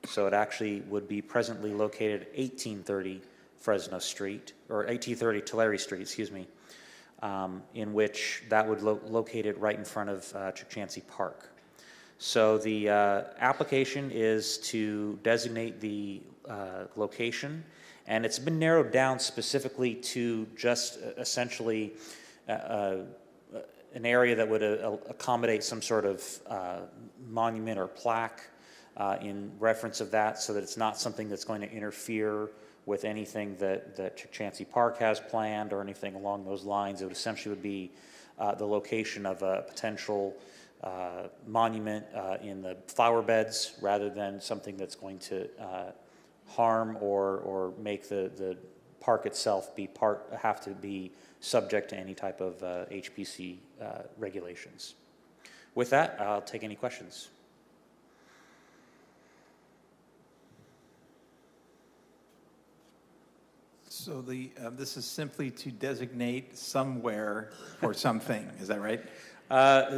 So it actually would be presently located at 1830 Fresno Street, or 1830 Tulare Street, excuse me, in which that would locate it right in front of Chukchansi Park. So the application is to designate the location, and it's been narrowed down specifically to just essentially an area that would accommodate some sort of monument or plaque in reference of that, so that it's not something that's going to interfere with anything that Chukchansi Park has planned or anything along those lines. It would essentially be the location of a potential monument in the flower beds rather than something that's going to harm or make the park itself have to be subject to any type of HPC regulations. With that, I'll take any questions. So this is simply to designate somewhere for something, is that right?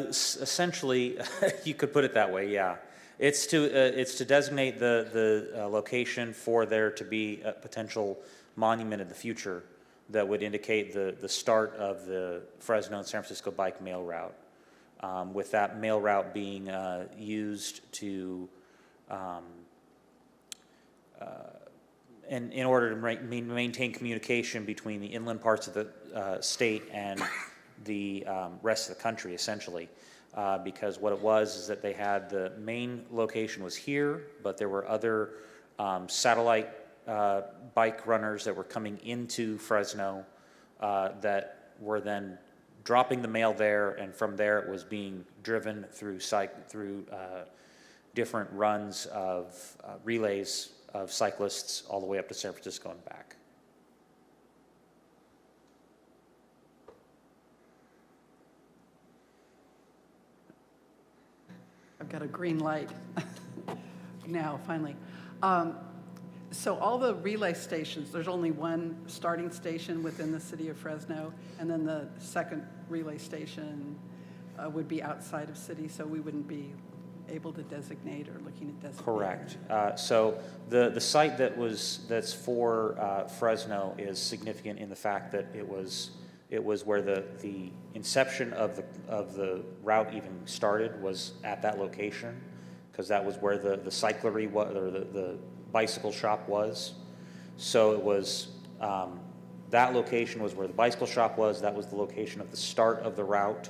Essentially, you could put it that way, yeah. It's to designate the location for there to be a potential monument in the future that would indicate the start of the Fresno and San Francisco bike mail route, with that mail route being used to, in order to maintain communication between the inland parts of the state and the rest of the country, essentially. Because what it was is that they had the main location was here, but there were other satellite bike runners that were coming into Fresno that were then dropping the mail there, and from there it was being driven through different runs of relays of cyclists all the way up to San Francisco and back. I've got a green light now, finally. So all the relay stations, there's only one starting station within the city of Fresno, and then the second relay station would be outside of city, so we wouldn't be able to designate or looking at designating. Correct. So the site that's for Fresno is significant in the fact that it was where the inception of the route even started was at that location, because that was where the cyclery was, or the bicycle shop was. So it was that location was where the bicycle shop was. That was the location of the start of the route.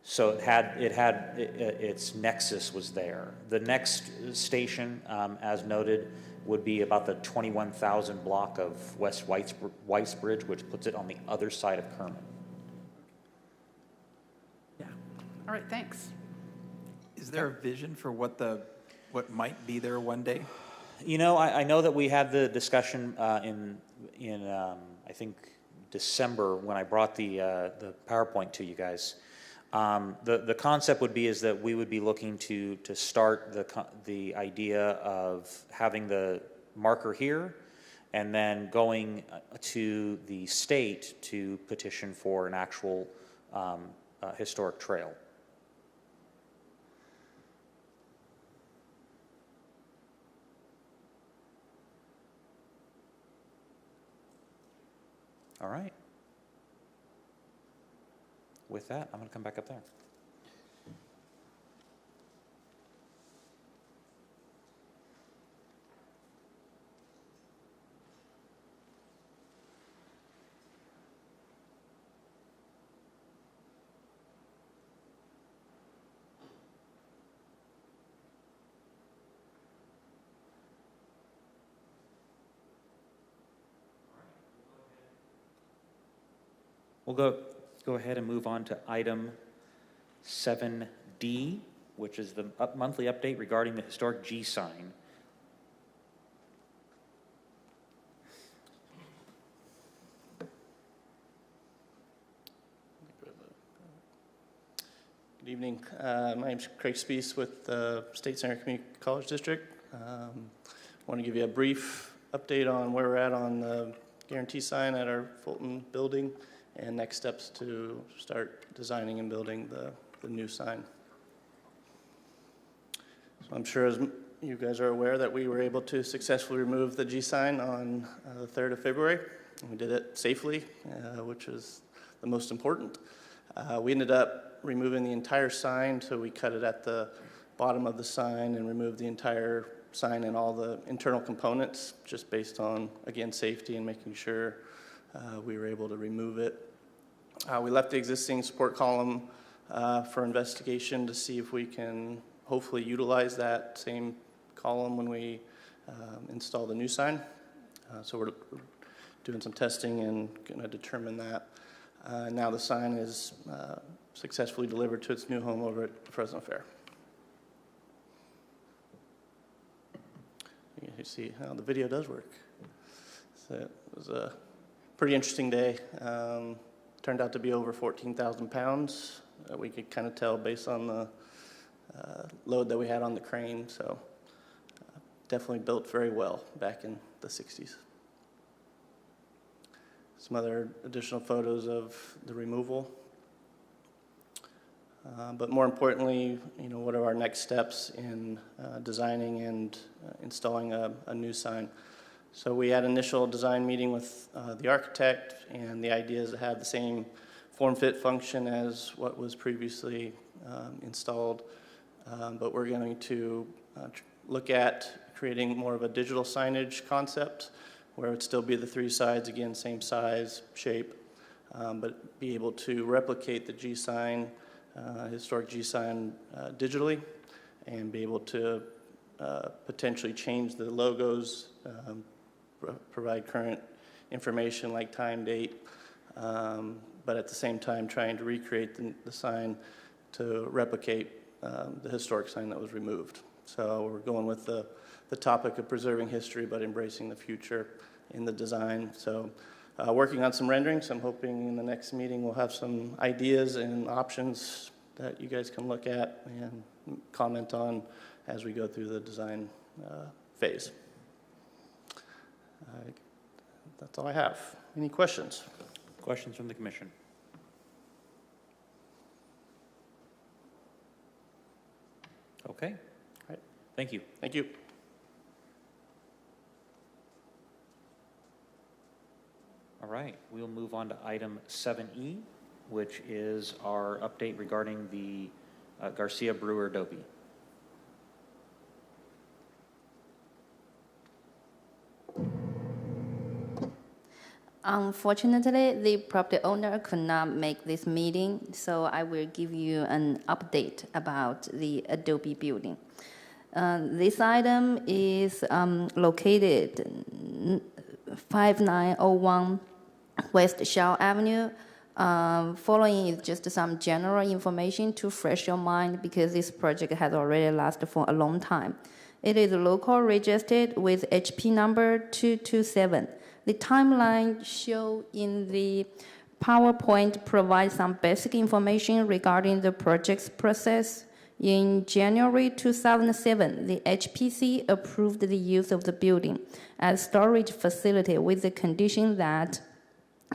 So its nexus was there. The next station, as noted, would be about the 21,000 block of West Weisbridge, which puts it on the other side of Kerman. Yeah. All right, thanks. Is there a vision for what might be there one day? You know, I know that we had the discussion in I think December when I brought the PowerPoint to you guys. The concept would be is that we would be looking to start the idea of having the marker here, and then going to the state to petition for an actual historic trail. All right. With that, I'm going to come back up there. We'll go ahead and move on to item 7D, which is the monthly update regarding the historic G sign. Good evening. My name's Craig Spees with the State Center Community College District. I want to give you a brief update on where we're at on the guarantee sign at our Fulton building and next steps to start designing and building the new sign. So I'm sure as you guys are aware that we were able to successfully remove the G sign on the 3rd of February. And we did it safely, which is the most important. We ended up removing the entire sign, so we cut it at the bottom of the sign and removed the entire sign and all the internal components, just based on, again, safety and making sure we were able to remove it. We left the existing support column for investigation to see if we can hopefully utilize that same column when we install the new sign. So we're doing some testing and going to determine that. Now the sign is successfully delivered to its new home over at the Fresno Fair. You see how the video does work. So it was a pretty interesting day. Turned out to be over 14,000 pounds. We could kind of tell based on the load that we had on the crane. So definitely built very well back in the 60s. Some other additional photos of the removal. But more importantly, what are our next steps in designing and installing a new sign? So we had an initial design meeting with the architect, and the idea is to have the same form-fit function as what was previously installed. But we're going to look at creating more of a digital signage concept, where it would still be the 3 sides, again, same size, shape, but be able to replicate the G sign, historic G sign digitally, and be able to potentially change the logos, provide current information like time, date, but at the same time trying to recreate the sign to replicate the historic sign that was removed. So we're going with the topic of preserving history but embracing the future in the design. So working on some renderings. I'm hoping in the next meeting we'll have some ideas and options that you guys can look at and comment on as we go through the design phase. That's all I have. Any questions? Questions from the commission? Okay. All right. Thank you. Thank you. All right, we'll move on to item 7E, which is our update regarding the Garcia Brewer Adobe. Unfortunately, the property owner could not make this meeting, so I will give you an update about the Adobe building. This item is located 5901 West Shaw Avenue. Following is just some general information to refresh your mind because this project has already lasted for a long time. It is local registered with HP number 227. The timeline shown in the PowerPoint provides some basic information regarding the project's process. In January 2007, the HPC approved the use of the building as storage facility with the condition that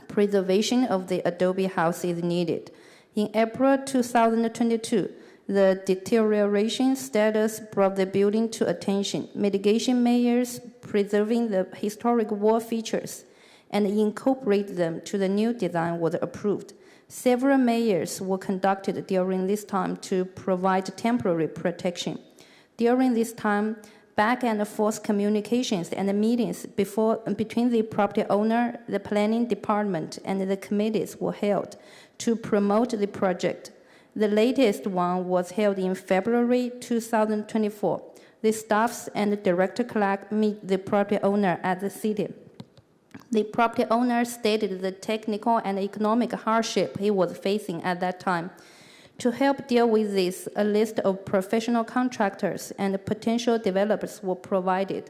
preservation of the Adobe house is needed. In April 2022, the deterioration status brought the building to attention. Mitigation measures preserving the historic wall features and incorporate them to the new design was approved. Several mayors were conducted during this time to provide temporary protection. During this time, back and forth communications and meetings between the property owner, the planning department, and the committees were held to promote the project. The latest one was held in February 2024. The staffs and director-elect meet the property owner at the city. The property owner stated the technical and economic hardship he was facing at that time. To help deal with this, a list of professional contractors and potential developers were provided.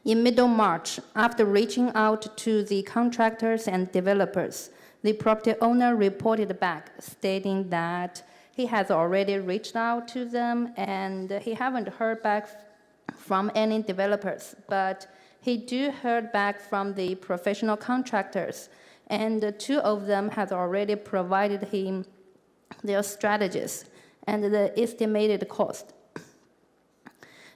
In middle March, after reaching out to the contractors and developers, the property owner reported back, stating that he has already reached out to them and he haven't heard back from any developers, but he do heard back from the professional contractors, and 2 of them has already provided him their strategies and the estimated cost.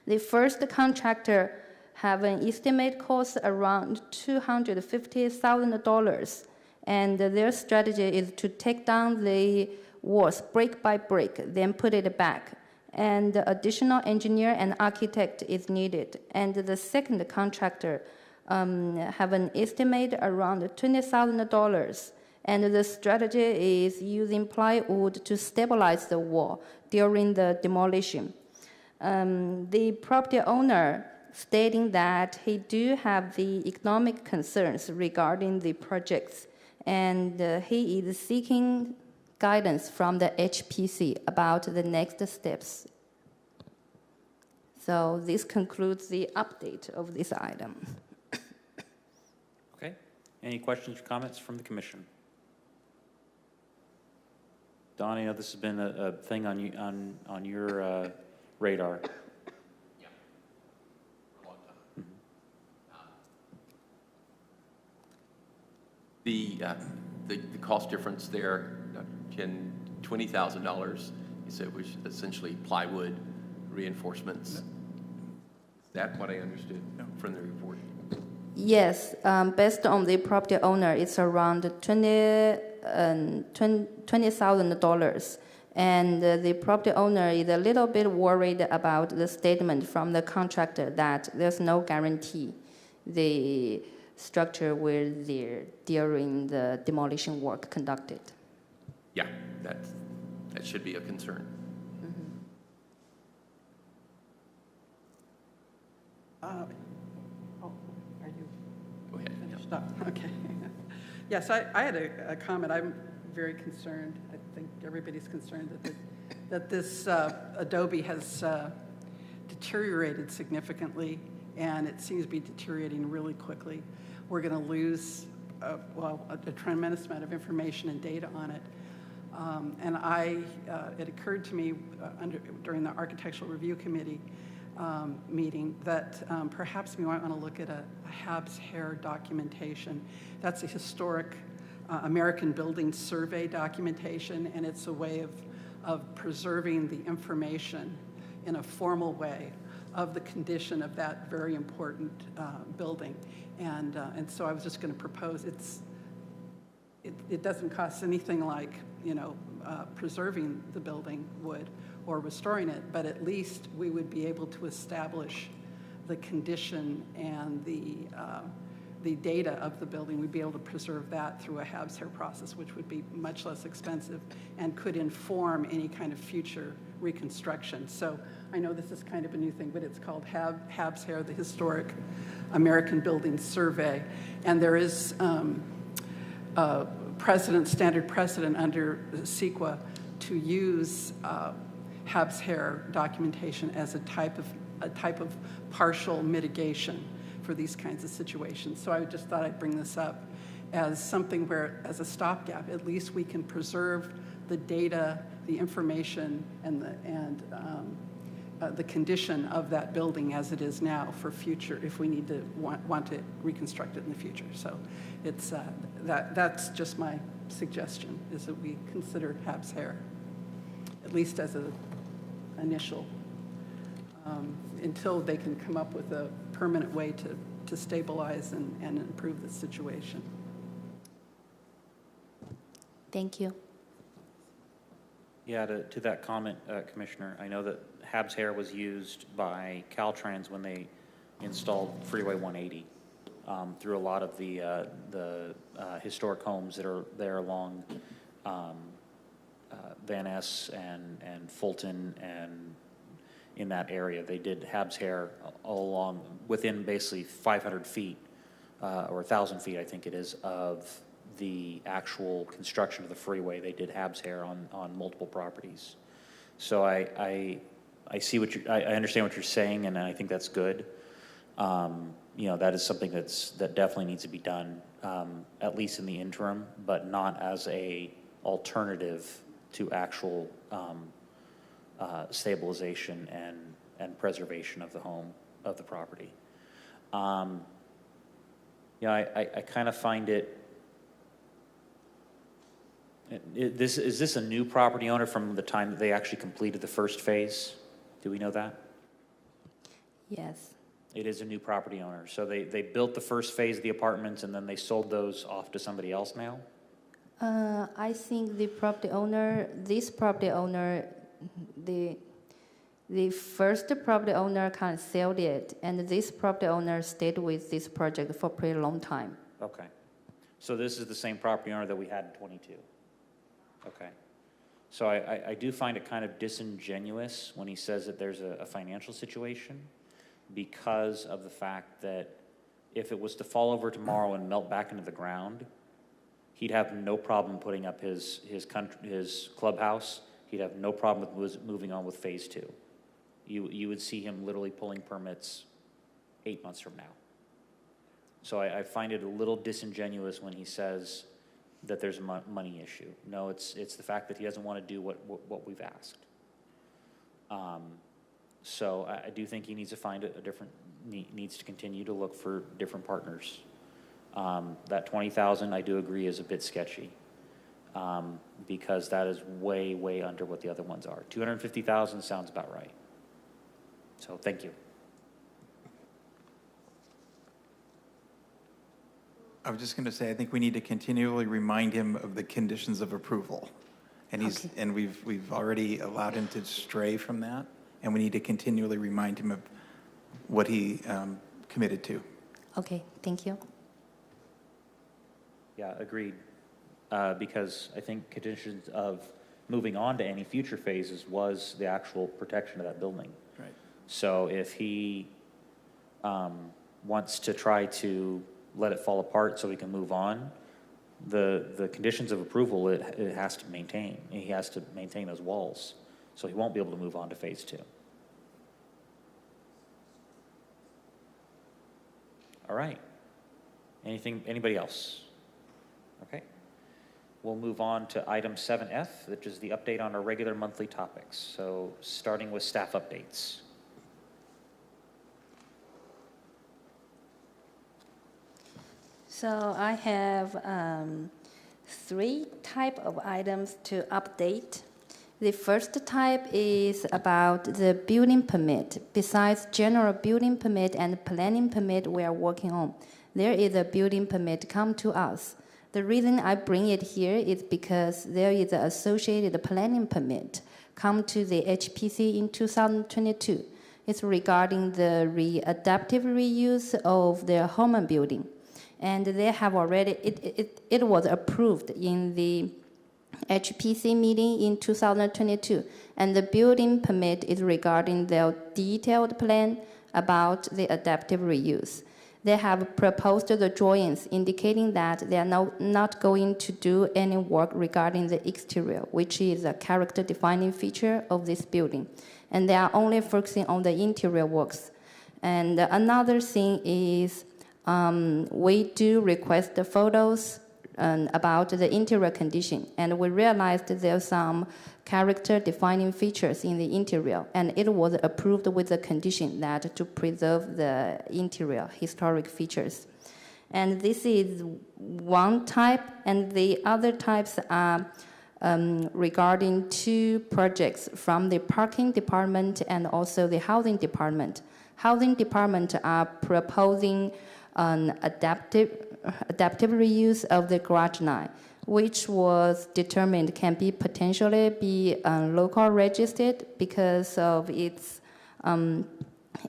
The first contractor have an estimated cost around $250,000, and their strategy is to take down the walls brick by brick, then put it back. And additional engineer and architect is needed. And the second contractor have an estimate around $20,000. And the strategy is using plywood to stabilize the wall during the demolition. The property owner stating that he do have the economic concerns regarding the projects, and he is seeking guidance from the HPC about the next steps. So this concludes the update of this item. Okay. Any questions or comments from the commission? Don, I know this has been a thing on your radar. Yeah, for a long time. The cost difference there, $20,000, you said was essentially plywood reinforcements. Is that what I understood from the report? Yes, based on the property owner, it's around $20,000. And the property owner is a little bit worried about the statement from the contractor that there's no guarantee the structure will there during the demolition work conducted. Yeah, that should be a concern. Are you Go ahead. finished up? Okay. Yes, I had a comment. I'm very concerned. I think everybody's concerned that this Adobe has deteriorated significantly, and it seems to be deteriorating really quickly. We're going to lose, a tremendous amount of information and data on it. And it occurred to me during the Architectural Review Committee meeting that perhaps we might want to look at a Habs Hair documentation. That's a historic American Building Survey documentation, and it's a way of preserving the information in a formal way of the condition of that very important building. And so I was just going to propose, it doesn't cost anything like, preserving the building would or restoring it, but at least we would be able to establish the condition and the data of the building. We'd be able to preserve that through a Habs Hair process, which would be much less expensive and could inform any kind of future reconstruction. So I know this is kind of a new thing, but it's called Habs Hair, the Historic American Building Survey. And there is standard precedent under CEQA to use Habs Hair documentation as a type of partial mitigation for these kinds of situations. So I just thought I'd bring this up as something where, as a stopgap, at least we can preserve the data, the information, and the condition of that building as it is now for future, if we need to want to reconstruct it in the future. So it's that's just my suggestion, is that we consider Habs Hair, at least as an initial, until they can come up with a permanent way to to stabilize and improve the situation. Thank you. Yeah, to that comment, Commissioner, I know that Habs Hair was used by Caltrans when they installed Freeway 180 through a lot of the historic homes that are there along Van Ness and Fulton and in that area. They did Habs Hair all along within basically 500 feet or 1,000 feet, I think it is, of the actual construction of the freeway. They did Habs Hair on multiple properties. So I see what I understand what you're saying, and I think that's good. You know, that is something that definitely needs to be done, at least in the interim, but not as a alternative to actual stabilization and preservation of the home, of the property. Yeah, I kind of find it. Is this a new property owner from the time that they actually completed the first phase? Do we know that? Yes. It is a new property owner. So they built the first phase of the apartments and then they sold those off to somebody else now? I think this property owner, the first property owner kind of sold it, and this property owner stayed with this project for a pretty long time. Okay. So this is the same property owner that we had in 22? Okay. So I do find it kind of disingenuous when he says that there's a financial situation, because of the fact that if it was to fall over tomorrow and melt back into the ground, he'd have no problem putting up his clubhouse. He'd have no problem with moving on with phase 2. You would see him literally pulling permits 8 months from now. So I find it a little disingenuous when he says that there's a money issue. No, it's the fact that he doesn't want to do what we've asked. So I do think he needs to find needs to continue to look for different partners. That 20,000, I do agree, is a bit sketchy, because that is way, way under what the other ones are. 250,000 sounds about right. So thank you. I was just going to say, I think we need to continually remind him of the conditions of approval. And we've already allowed him to stray from that, and we need to continually remind him of what he committed to. Okay, thank you. Yeah, agreed. Because I think conditions of moving on to any future phases was the actual protection of that building. Right. So if he wants to try to let it fall apart so we can move on, the conditions of approval it has to maintain. He has to maintain those walls, so he won't be able to move on to phase 2. All right. Anybody else? Okay. We'll move on to item 7F, which is the update on our regular monthly topics. So starting with staff updates. So I have 3 type of items to update. The first type is about the building permit. Besides general building permit and planning permit we are working on, there is a building permit come to us. The reason I bring it here is because there is an associated planning permit come to the HPC in 2022. It's regarding the adaptive reuse of the Holman building. And they have already, it was approved in the HPC meeting in 2022. And the building permit is regarding their detailed plan about the adaptive reuse. They have proposed the drawings indicating that they are not going to do any work regarding the exterior, which is a character-defining feature of this building. And they are only focusing on the interior works. And another thing is we do request the photos about the interior condition. And we realized there's some character-defining features in the interior, and it was approved with the condition that to preserve the interior historic features. And this is one type, and the other types are regarding 2 projects from the parking department and also the housing department. Housing department are proposing an adaptive reuse of the garage line, which was determined can be potentially be local registered because of its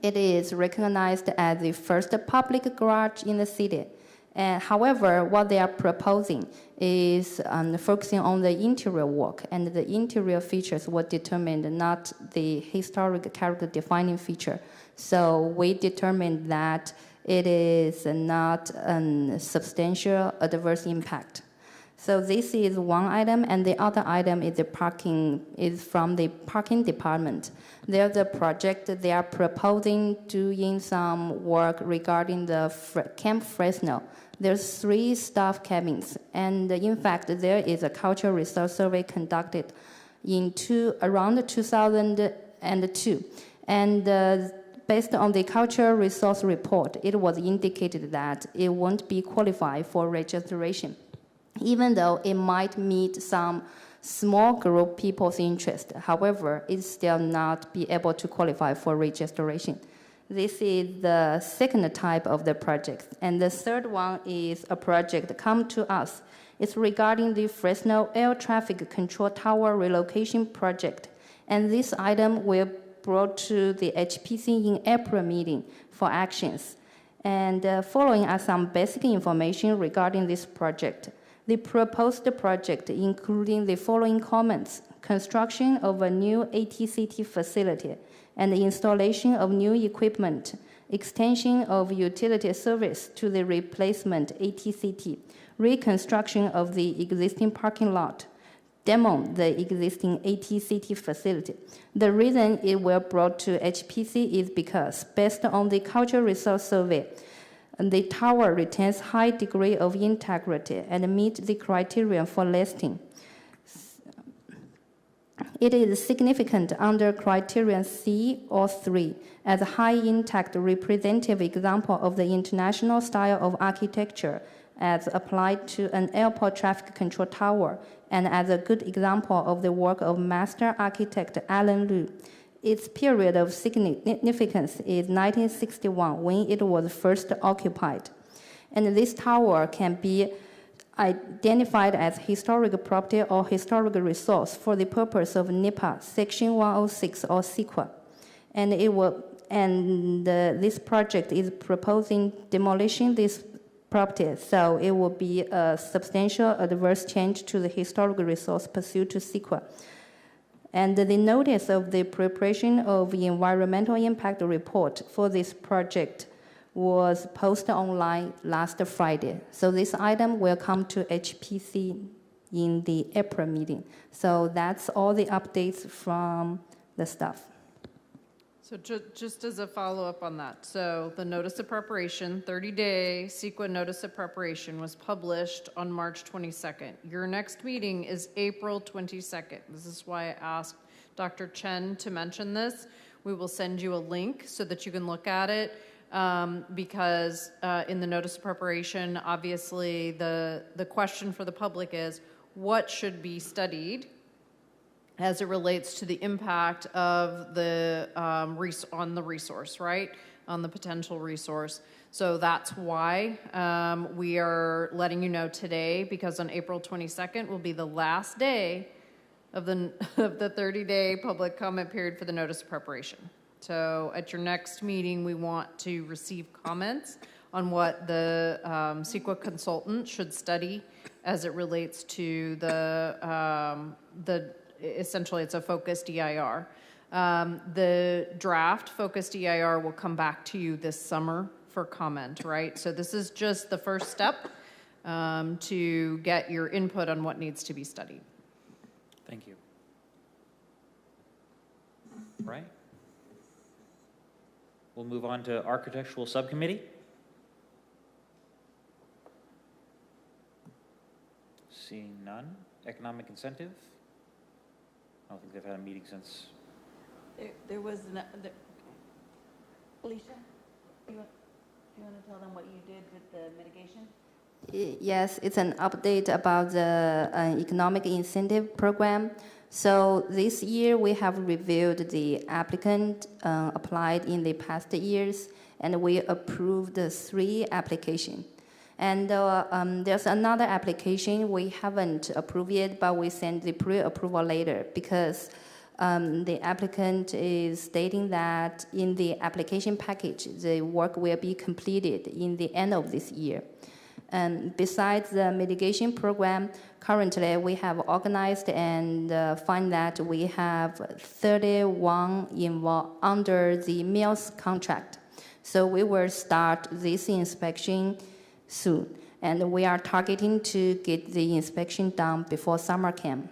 it is recognized as the first public garage in the city. However, what they are proposing is focusing on the interior work, and the interior features were determined, not the historic character defining feature. So we determined that it is not a substantial adverse impact. So this is one item, and the other item is the parking, is from the parking department. There's a project they are proposing doing some work regarding the Camp Fresno. There's 3 staff cabins, and in fact, there is a cultural resource survey conducted in around 2002, and based on the cultural resource report, it was indicated that it won't be qualified for registration, even though it might meet some small group people's interest. However, it still not be able to qualify for registration. This is the second type of the project. And the third one is a project come to us. It's regarding the Fresno Air Traffic Control Tower relocation project. And this item will brought to the HPC in April meeting for actions. And following are some basic information regarding this project. The proposed project, including the following comments: construction of a new ATCT facility and the installation of new equipment, extension of utility service to the replacement ATCT, reconstruction of the existing parking lot, demo the existing ATCT facility. The reason it will brought to HPC is because, based on the cultural resource survey, the tower retains high degree of integrity and meets the criteria for listing. It is significant under criterion C or 3 as a high intact representative example of the international style of architecture as applied to an airport traffic control tower, and as a good example of the work of master architect Alan Liu. Its period of significance is 1961, when it was first occupied. And this tower can be identified as historic property or historic resource for the purpose of NEPA Section 106 or CEQA. And this project is proposing demolishing this property, so it will be a substantial adverse change to the historic resource pursuant to CEQA. And the notice of the preparation of the environmental impact report for this project was posted online last Friday. So this item will come to HPC in the April meeting. So that's all the updates from the staff. So just as a follow-up on that, so the notice of preparation, 30-day CEQA notice of preparation was published on March 22nd. Your next meeting is April 22nd. This is why I asked Dr. Chen to mention this. We will send you a link so that you can look at it, because in the notice of preparation, obviously the question for the public is, what should be studied as it relates to the impact of the on the resource, right? On the potential resource. So that's why we are letting you know today, because on April 22nd will be the last day of the 30-day public comment period for the notice of preparation. So at your next meeting, we want to receive comments on what the CEQA consultant should study as it relates to essentially it's a focused EIR. The draft focused EIR will come back to you this summer for comment, right? So this is just the first step to get your input on what needs to be studied. Thank you. Right. We'll move on to Architectural Subcommittee. Seeing none. Economic Incentive. I don't think they've had a meeting since. There was, Alicia, do you want to tell them what you did with the mitigation? Yes, it's an update about the economic incentive program. So this year we have reviewed the applicant applied in the past years, and we approved 3 applications. And there's another application we haven't approved yet, but we sent the pre-approval later because the applicant is stating that in the application package, the work will be completed in the end of this year. And besides the mitigation program, currently we have organized and find that we have 31 involved under the mills contract. So we will start this inspection soon, and we are targeting to get the inspection done before summer camp.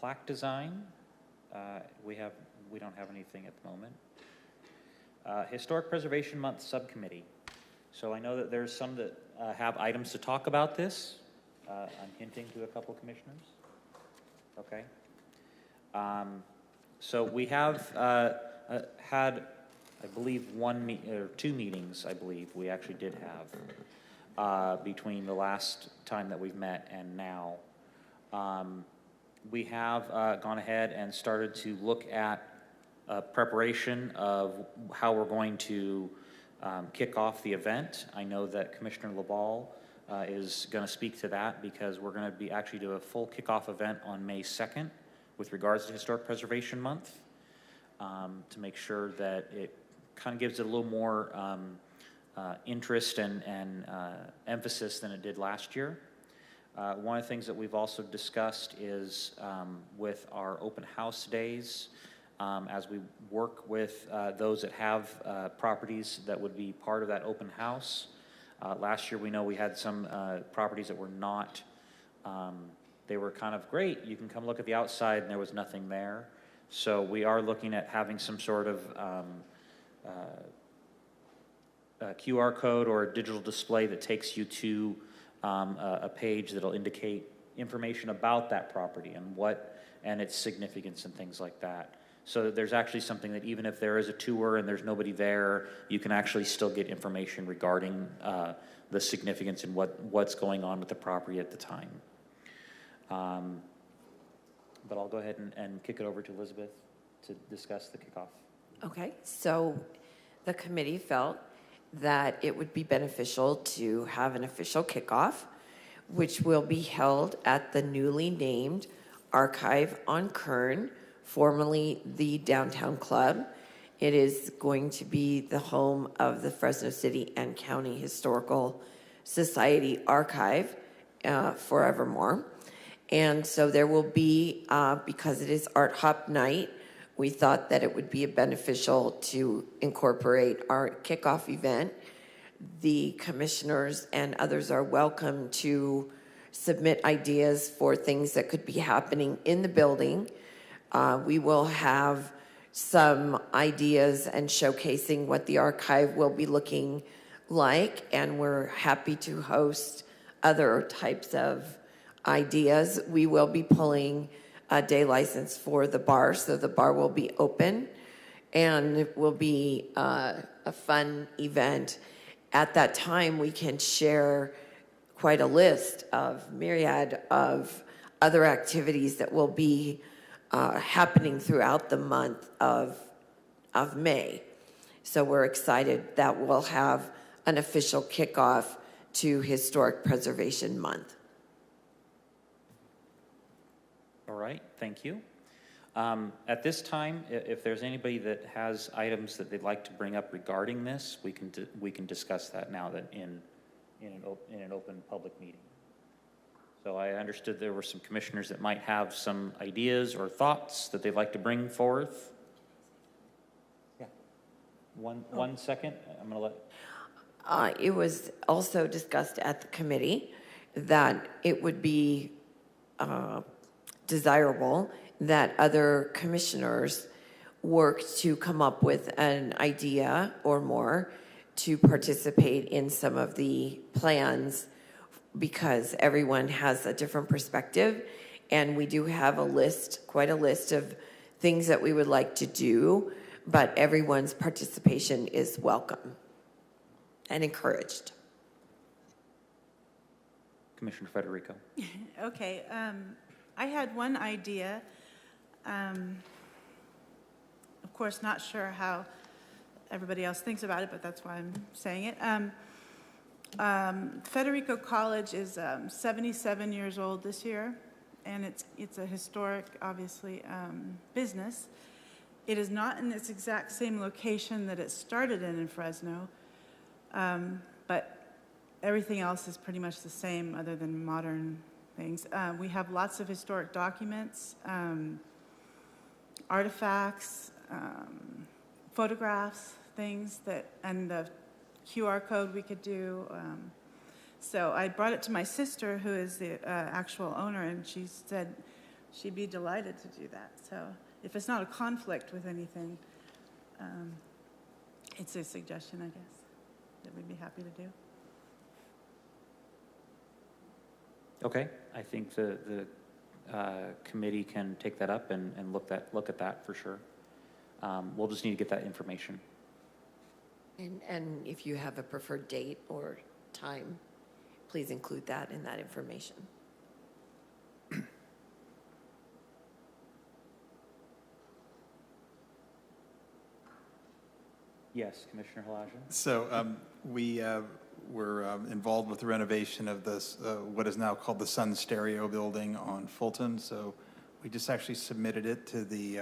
Plaque design, we don't have anything at the moment. Historic Preservation Month Subcommittee. So I know that there's some that have items to talk about this. I'm hinting to a couple commissioners. Okay. So we have had, I believe, 2 meetings, I believe we actually did have between the last time that we've met and now. We have gone ahead and started to look at preparation of how we're going to kick off the event. I know that Commissioner LaBalle is going to speak to that because we're going to be actually do a full kickoff event on May 2nd with regards to Historic Preservation Month to make sure that it kind of gives it a little more interest and emphasis than it did last year. One of the things that we've also discussed is with our open house days, as we work with those that have properties that would be part of that open house. Last year we know we had some properties that were not, they were kind of great, you can come look at the outside and there was nothing there. So we are looking at having some sort of a QR code or a digital display that takes you to a page that'll indicate information about that property and its significance and things like that. So that there's actually something that even if there is a tour and there's nobody there, you can actually still get information regarding the significance and what's going on with the property at the time. But I'll go ahead and kick it over to Elizabeth to discuss the kickoff. Okay, so the committee felt that it would be beneficial to have an official kickoff, which will be held at the newly named Archive on Kern, formerly the Downtown Club. It is going to be the home of the Fresno City and County Historical Society Archive forevermore. And so there will be, because it is Art Hop Night, we thought that it would be beneficial to incorporate our kickoff event. The commissioners and others are welcome to submit ideas for things that could be happening in the building. We will have some ideas and showcasing what the archive will be looking like, and we're happy to host other types of ideas. We will be pulling a day license for the bar, so the bar will be open, and it will be a fun event. At that time, we can share quite a list of myriad of other activities that will be happening throughout the month of May. So we're excited that we'll have an official kickoff to Historic Preservation Month. All right, thank you. At this time, if there's anybody that has items that they'd like to bring up regarding this, we can discuss that now that in an open public meeting. So I understood there were some commissioners that might have some ideas or thoughts that they'd like to bring forth. Yeah. One second. I'm going to let. It was also discussed at the committee that it would be desirable that other commissioners work to come up with an idea or more to participate in some of the plans, because everyone has a different perspective, and we do have quite a list of things that we would like to do, but everyone's participation is welcome and encouraged. Commissioner Federico. Okay, I had one idea. Of course, not sure how everybody else thinks about it, but that's why I'm saying it. Federico College is 77 years old this year, and it's a historic, obviously, business. It is not in its exact same location that it started in Fresno, but everything else is pretty much the same other than modern things. We have lots of historic documents, artifacts, photographs, things that, and the QR code we could do. So I brought it to my sister, who is the actual owner, and she said she'd be delighted to do that. So if it's not a conflict with anything, it's a suggestion, I guess, that we'd be happy to do. Okay, I think the committee can take that up and look at that for sure. We'll just need to get that information. And if you have a preferred date or time, please include that in that information. Yes, Commissioner Halajan? So we were involved with the renovation of this, what is now called the Sun Stereo building on Fulton. So we just actually submitted it to the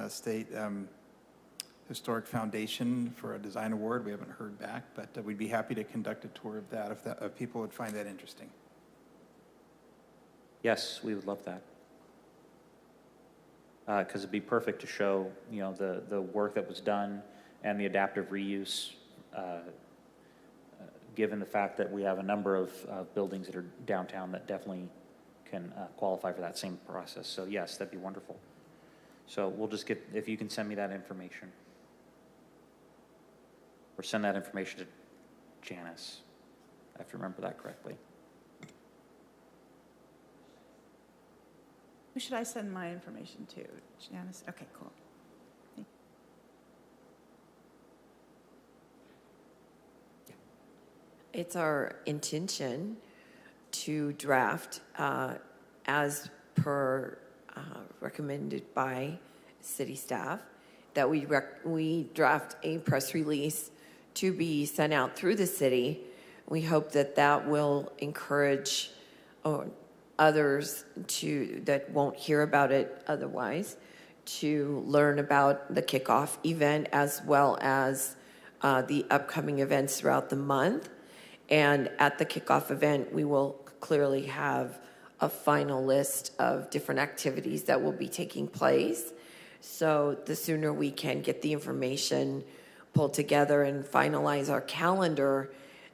State Historic Foundation for a design award. We haven't heard back, but we'd be happy to conduct a tour of that if people would find that interesting. Yes, we would love that. Because it'd be perfect to show, you know, the work that was done and the adaptive reuse, given the fact that we have a number of buildings that are downtown that definitely can qualify for that same process. So yes, that'd be wonderful. So we'll just get, if you can send me that information. Or send that information to Janice. I have to remember that correctly. Who should I send my information to? Janice? Okay, cool. It's our intention to draft, as per recommended by city staff, that we draft a press release to be sent out through the city. We hope that that will encourage others that won't hear about it otherwise to learn about the kickoff event as well as the upcoming events throughout the month. And at the kickoff event, we will clearly have a final list of different activities that will be taking place. So the sooner we can get the information pulled together and finalize our calendar,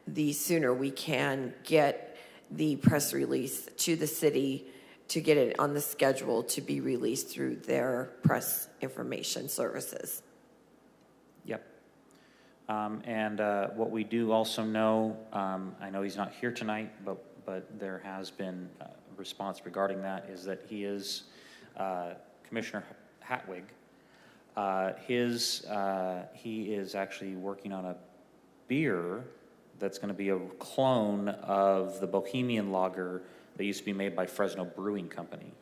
the sooner we can get the press release to the city to get it on the schedule to be released through their press information services. Yep. And what we do also know, I know he's not here tonight, but there has been a response regarding that, is that he is Commissioner Hatwig. He is actually working on a beer that's going to be a clone of the Bohemian Lager that used to be made by Fresno Brewing Company.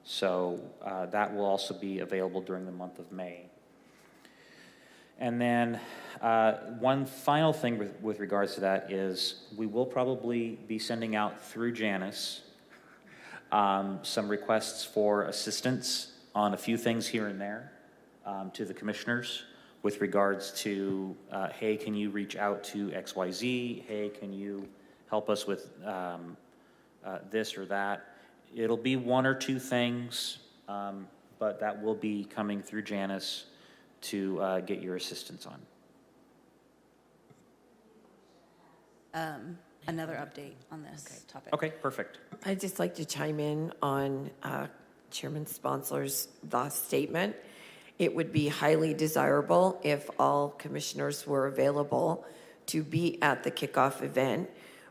So that will also be available during the month of May. And then one final thing with regards to that is we will probably be sending out through Janice some requests for assistance on a few things here and there to the commissioners with regards to, hey, can you reach out to XYZ? Hey, can you help us with this or that? It'll be one or two things, but that will be coming through Janice to get your assistance on. Another update on this topic. Okay, perfect. I'd just like to chime in on Chairman Sponsler's last statement. It would be highly desirable if all commissioners were available to be at the kickoff event,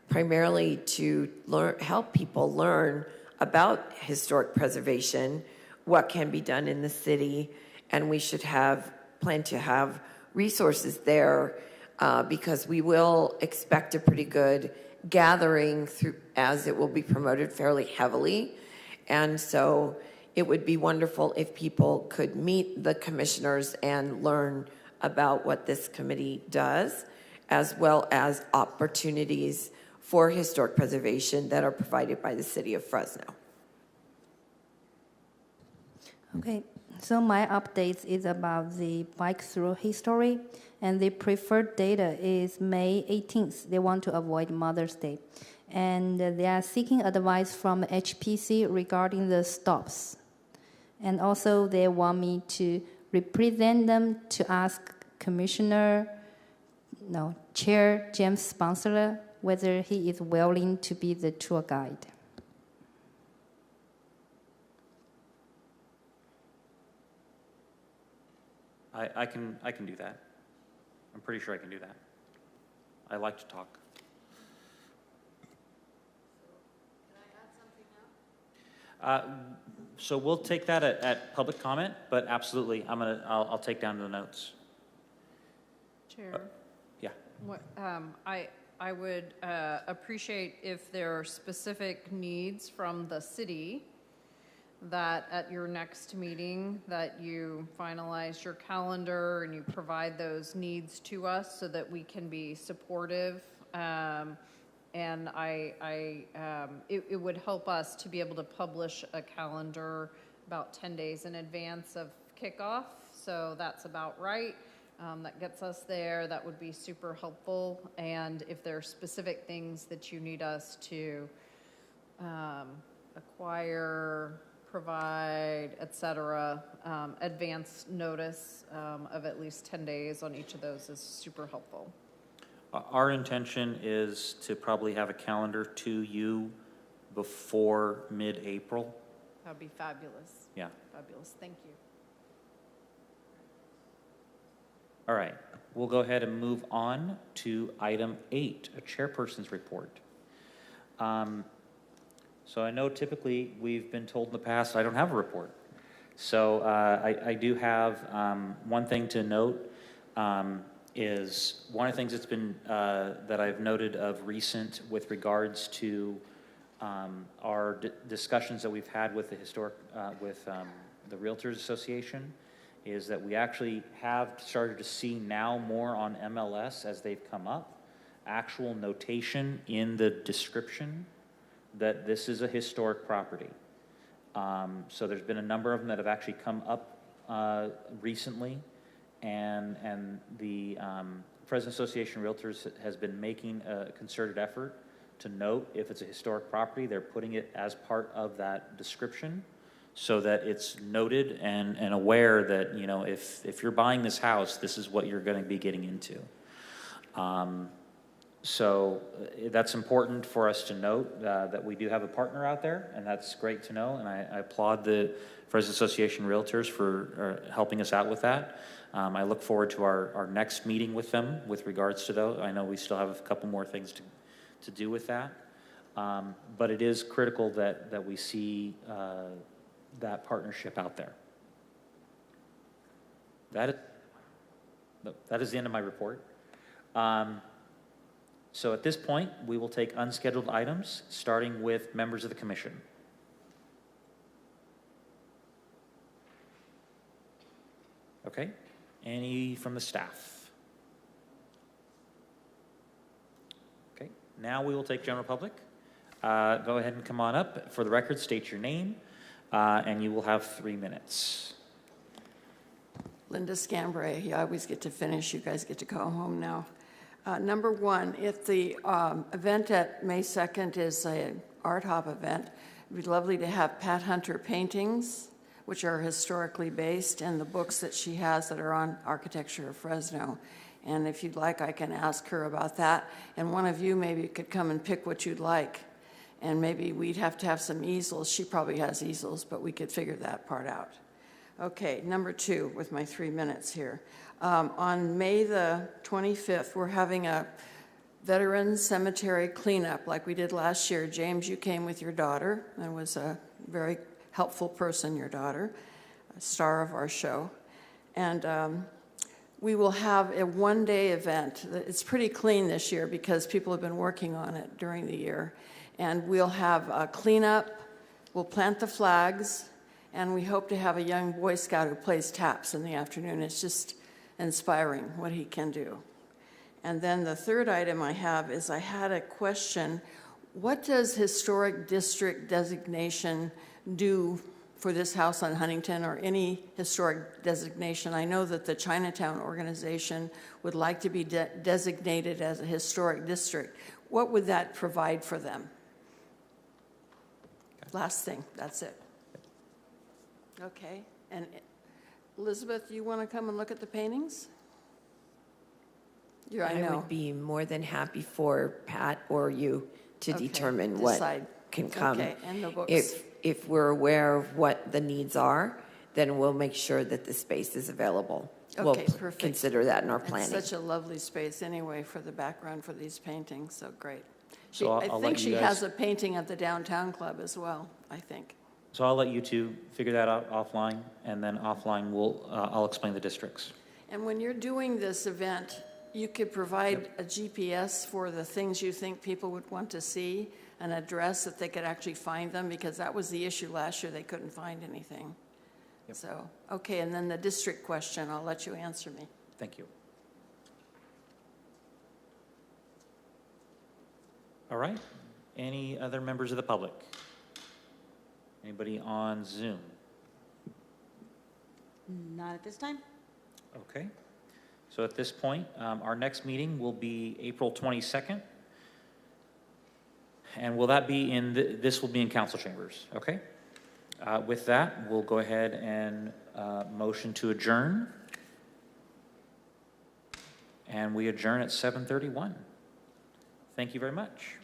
primarily to help people learn about historic preservation, what can be done in the city, and we should plan to have resources there because we will expect a pretty good gathering through, as it will be promoted fairly heavily. And so it would be wonderful if people could meet the commissioners and learn about what this committee does, as well as opportunities for historic preservation that are provided by the city of Fresno. Okay, so my updates is about the bike through history, and the preferred data is May 18th. They want to avoid Mother's Day. And they are seeking advice from HPC regarding the stops. And also they want me to represent them to ask Chair James Sponsler whether he is willing to be the tour guide. I can do that. I'm pretty sure I can do that. I like to talk. So we'll take that at public comment, but absolutely, I'll take down the notes. Chair. Yeah. What, I would appreciate if there are specific needs from the city that at your next meeting that you finalize your calendar and you provide those needs to us so that we can be supportive. And it would help us to be able to publish a calendar about 10 days in advance of kickoff. So that's about right. That gets us there. That would be super helpful. And if there are specific things that you need us to acquire, provide, et cetera, advance notice of at least 10 days on each of those is super helpful. Our intention is to probably have a calendar to you before mid-April. That'd be fabulous. Yeah. Fabulous. Thank you. All right. We'll go ahead and move on to item 8, a chairperson's report. So I know typically we've been told in the past I don't have a report. So I do have one thing to note. Is one of the things that's been that I've noted of recent with regards to our discussions that we've had with the the Realtors Association is that we actually have started to see now more on MLS as they've come up, actual notation in the description that this is a historic property. So there's been a number of them that have actually come up recently. And the Fresno Association of Realtors has been making a concerted effort to note if it's a historic property, they're putting it as part of that description so that it's noted and aware that, you know, if you're buying this house, this is what you're going to be getting into. So that's important for us to note that we do have a partner out there, and that's great to know, and I applaud the Fresno Association of Realtors for helping us out with that. I look forward to our next meeting with them with regards to those. I know we still have a couple more things to do with that. But it is critical that we see that partnership out there. That is the end of my report. So at this point, we will take unscheduled items, starting with members of the commission. Okay. Any from the staff? Okay. Now we will take general public. Go ahead and come on up. For the record, state your name, and you will have 3 minutes. Linda Scambray. You always get to finish. You guys get to go home now. Number one, if the event at May 2nd is an art hop event, it would be lovely to have Pat Hunter paintings, which are historically based, and the books that she has that are on architecture of Fresno. And if you'd like, I can ask her about that. And one of you maybe could come and pick what you'd like. And maybe we'd have to have some easels. She probably has easels, but we could figure that part out. Okay, number two, with my 3 minutes here. On May the 25th, we're having a Veterans Cemetery cleanup like we did last year. James, you came with your daughter and was a very helpful person, your daughter, a star of our show. And we will have a one-day event. It's pretty clean this year because people have been working on it during the year. And we'll have a cleanup, we'll plant the flags, And we hope to have a young Boy Scout who plays taps in the afternoon. It's just inspiring what he can do. And then the third item I have is I had a question. What does historic district designation do for this house on Huntington or any historic designation? I know that the Chinatown organization would like to be designated as a historic district. What would that provide for them? Last thing, that's it. Okay, and Elizabeth, you want to come and look at the paintings? I know. would be more than happy for Pat or you to Okay, determine decide. what can come. Okay, and the books. If we're aware of what the needs are, then we'll make sure that the space is available. Okay, We'll perfect. consider that in our It's planning. such a lovely space anyway for the background for these paintings, so great. So I'll I let think you she guys- has a painting at the downtown club as well, I think. So I'll let you two figure that out offline, and then offline I'll explain the districts. And when you're doing this event, you could provide a GPS for the things you think people would want to see, an address that they could actually find them, because that was the issue last year, they couldn't find anything. Yep. So, okay, and then the district question, I'll let you answer me. Thank you. All right. Any other members of the public? Anybody on Zoom? Not at this time. Okay. So at this point, our next meeting will be April 22nd. And will that be in, this will be in council chambers, okay? With that, we'll go ahead and motion to adjourn. And we adjourn at 7:31. Thank you very much.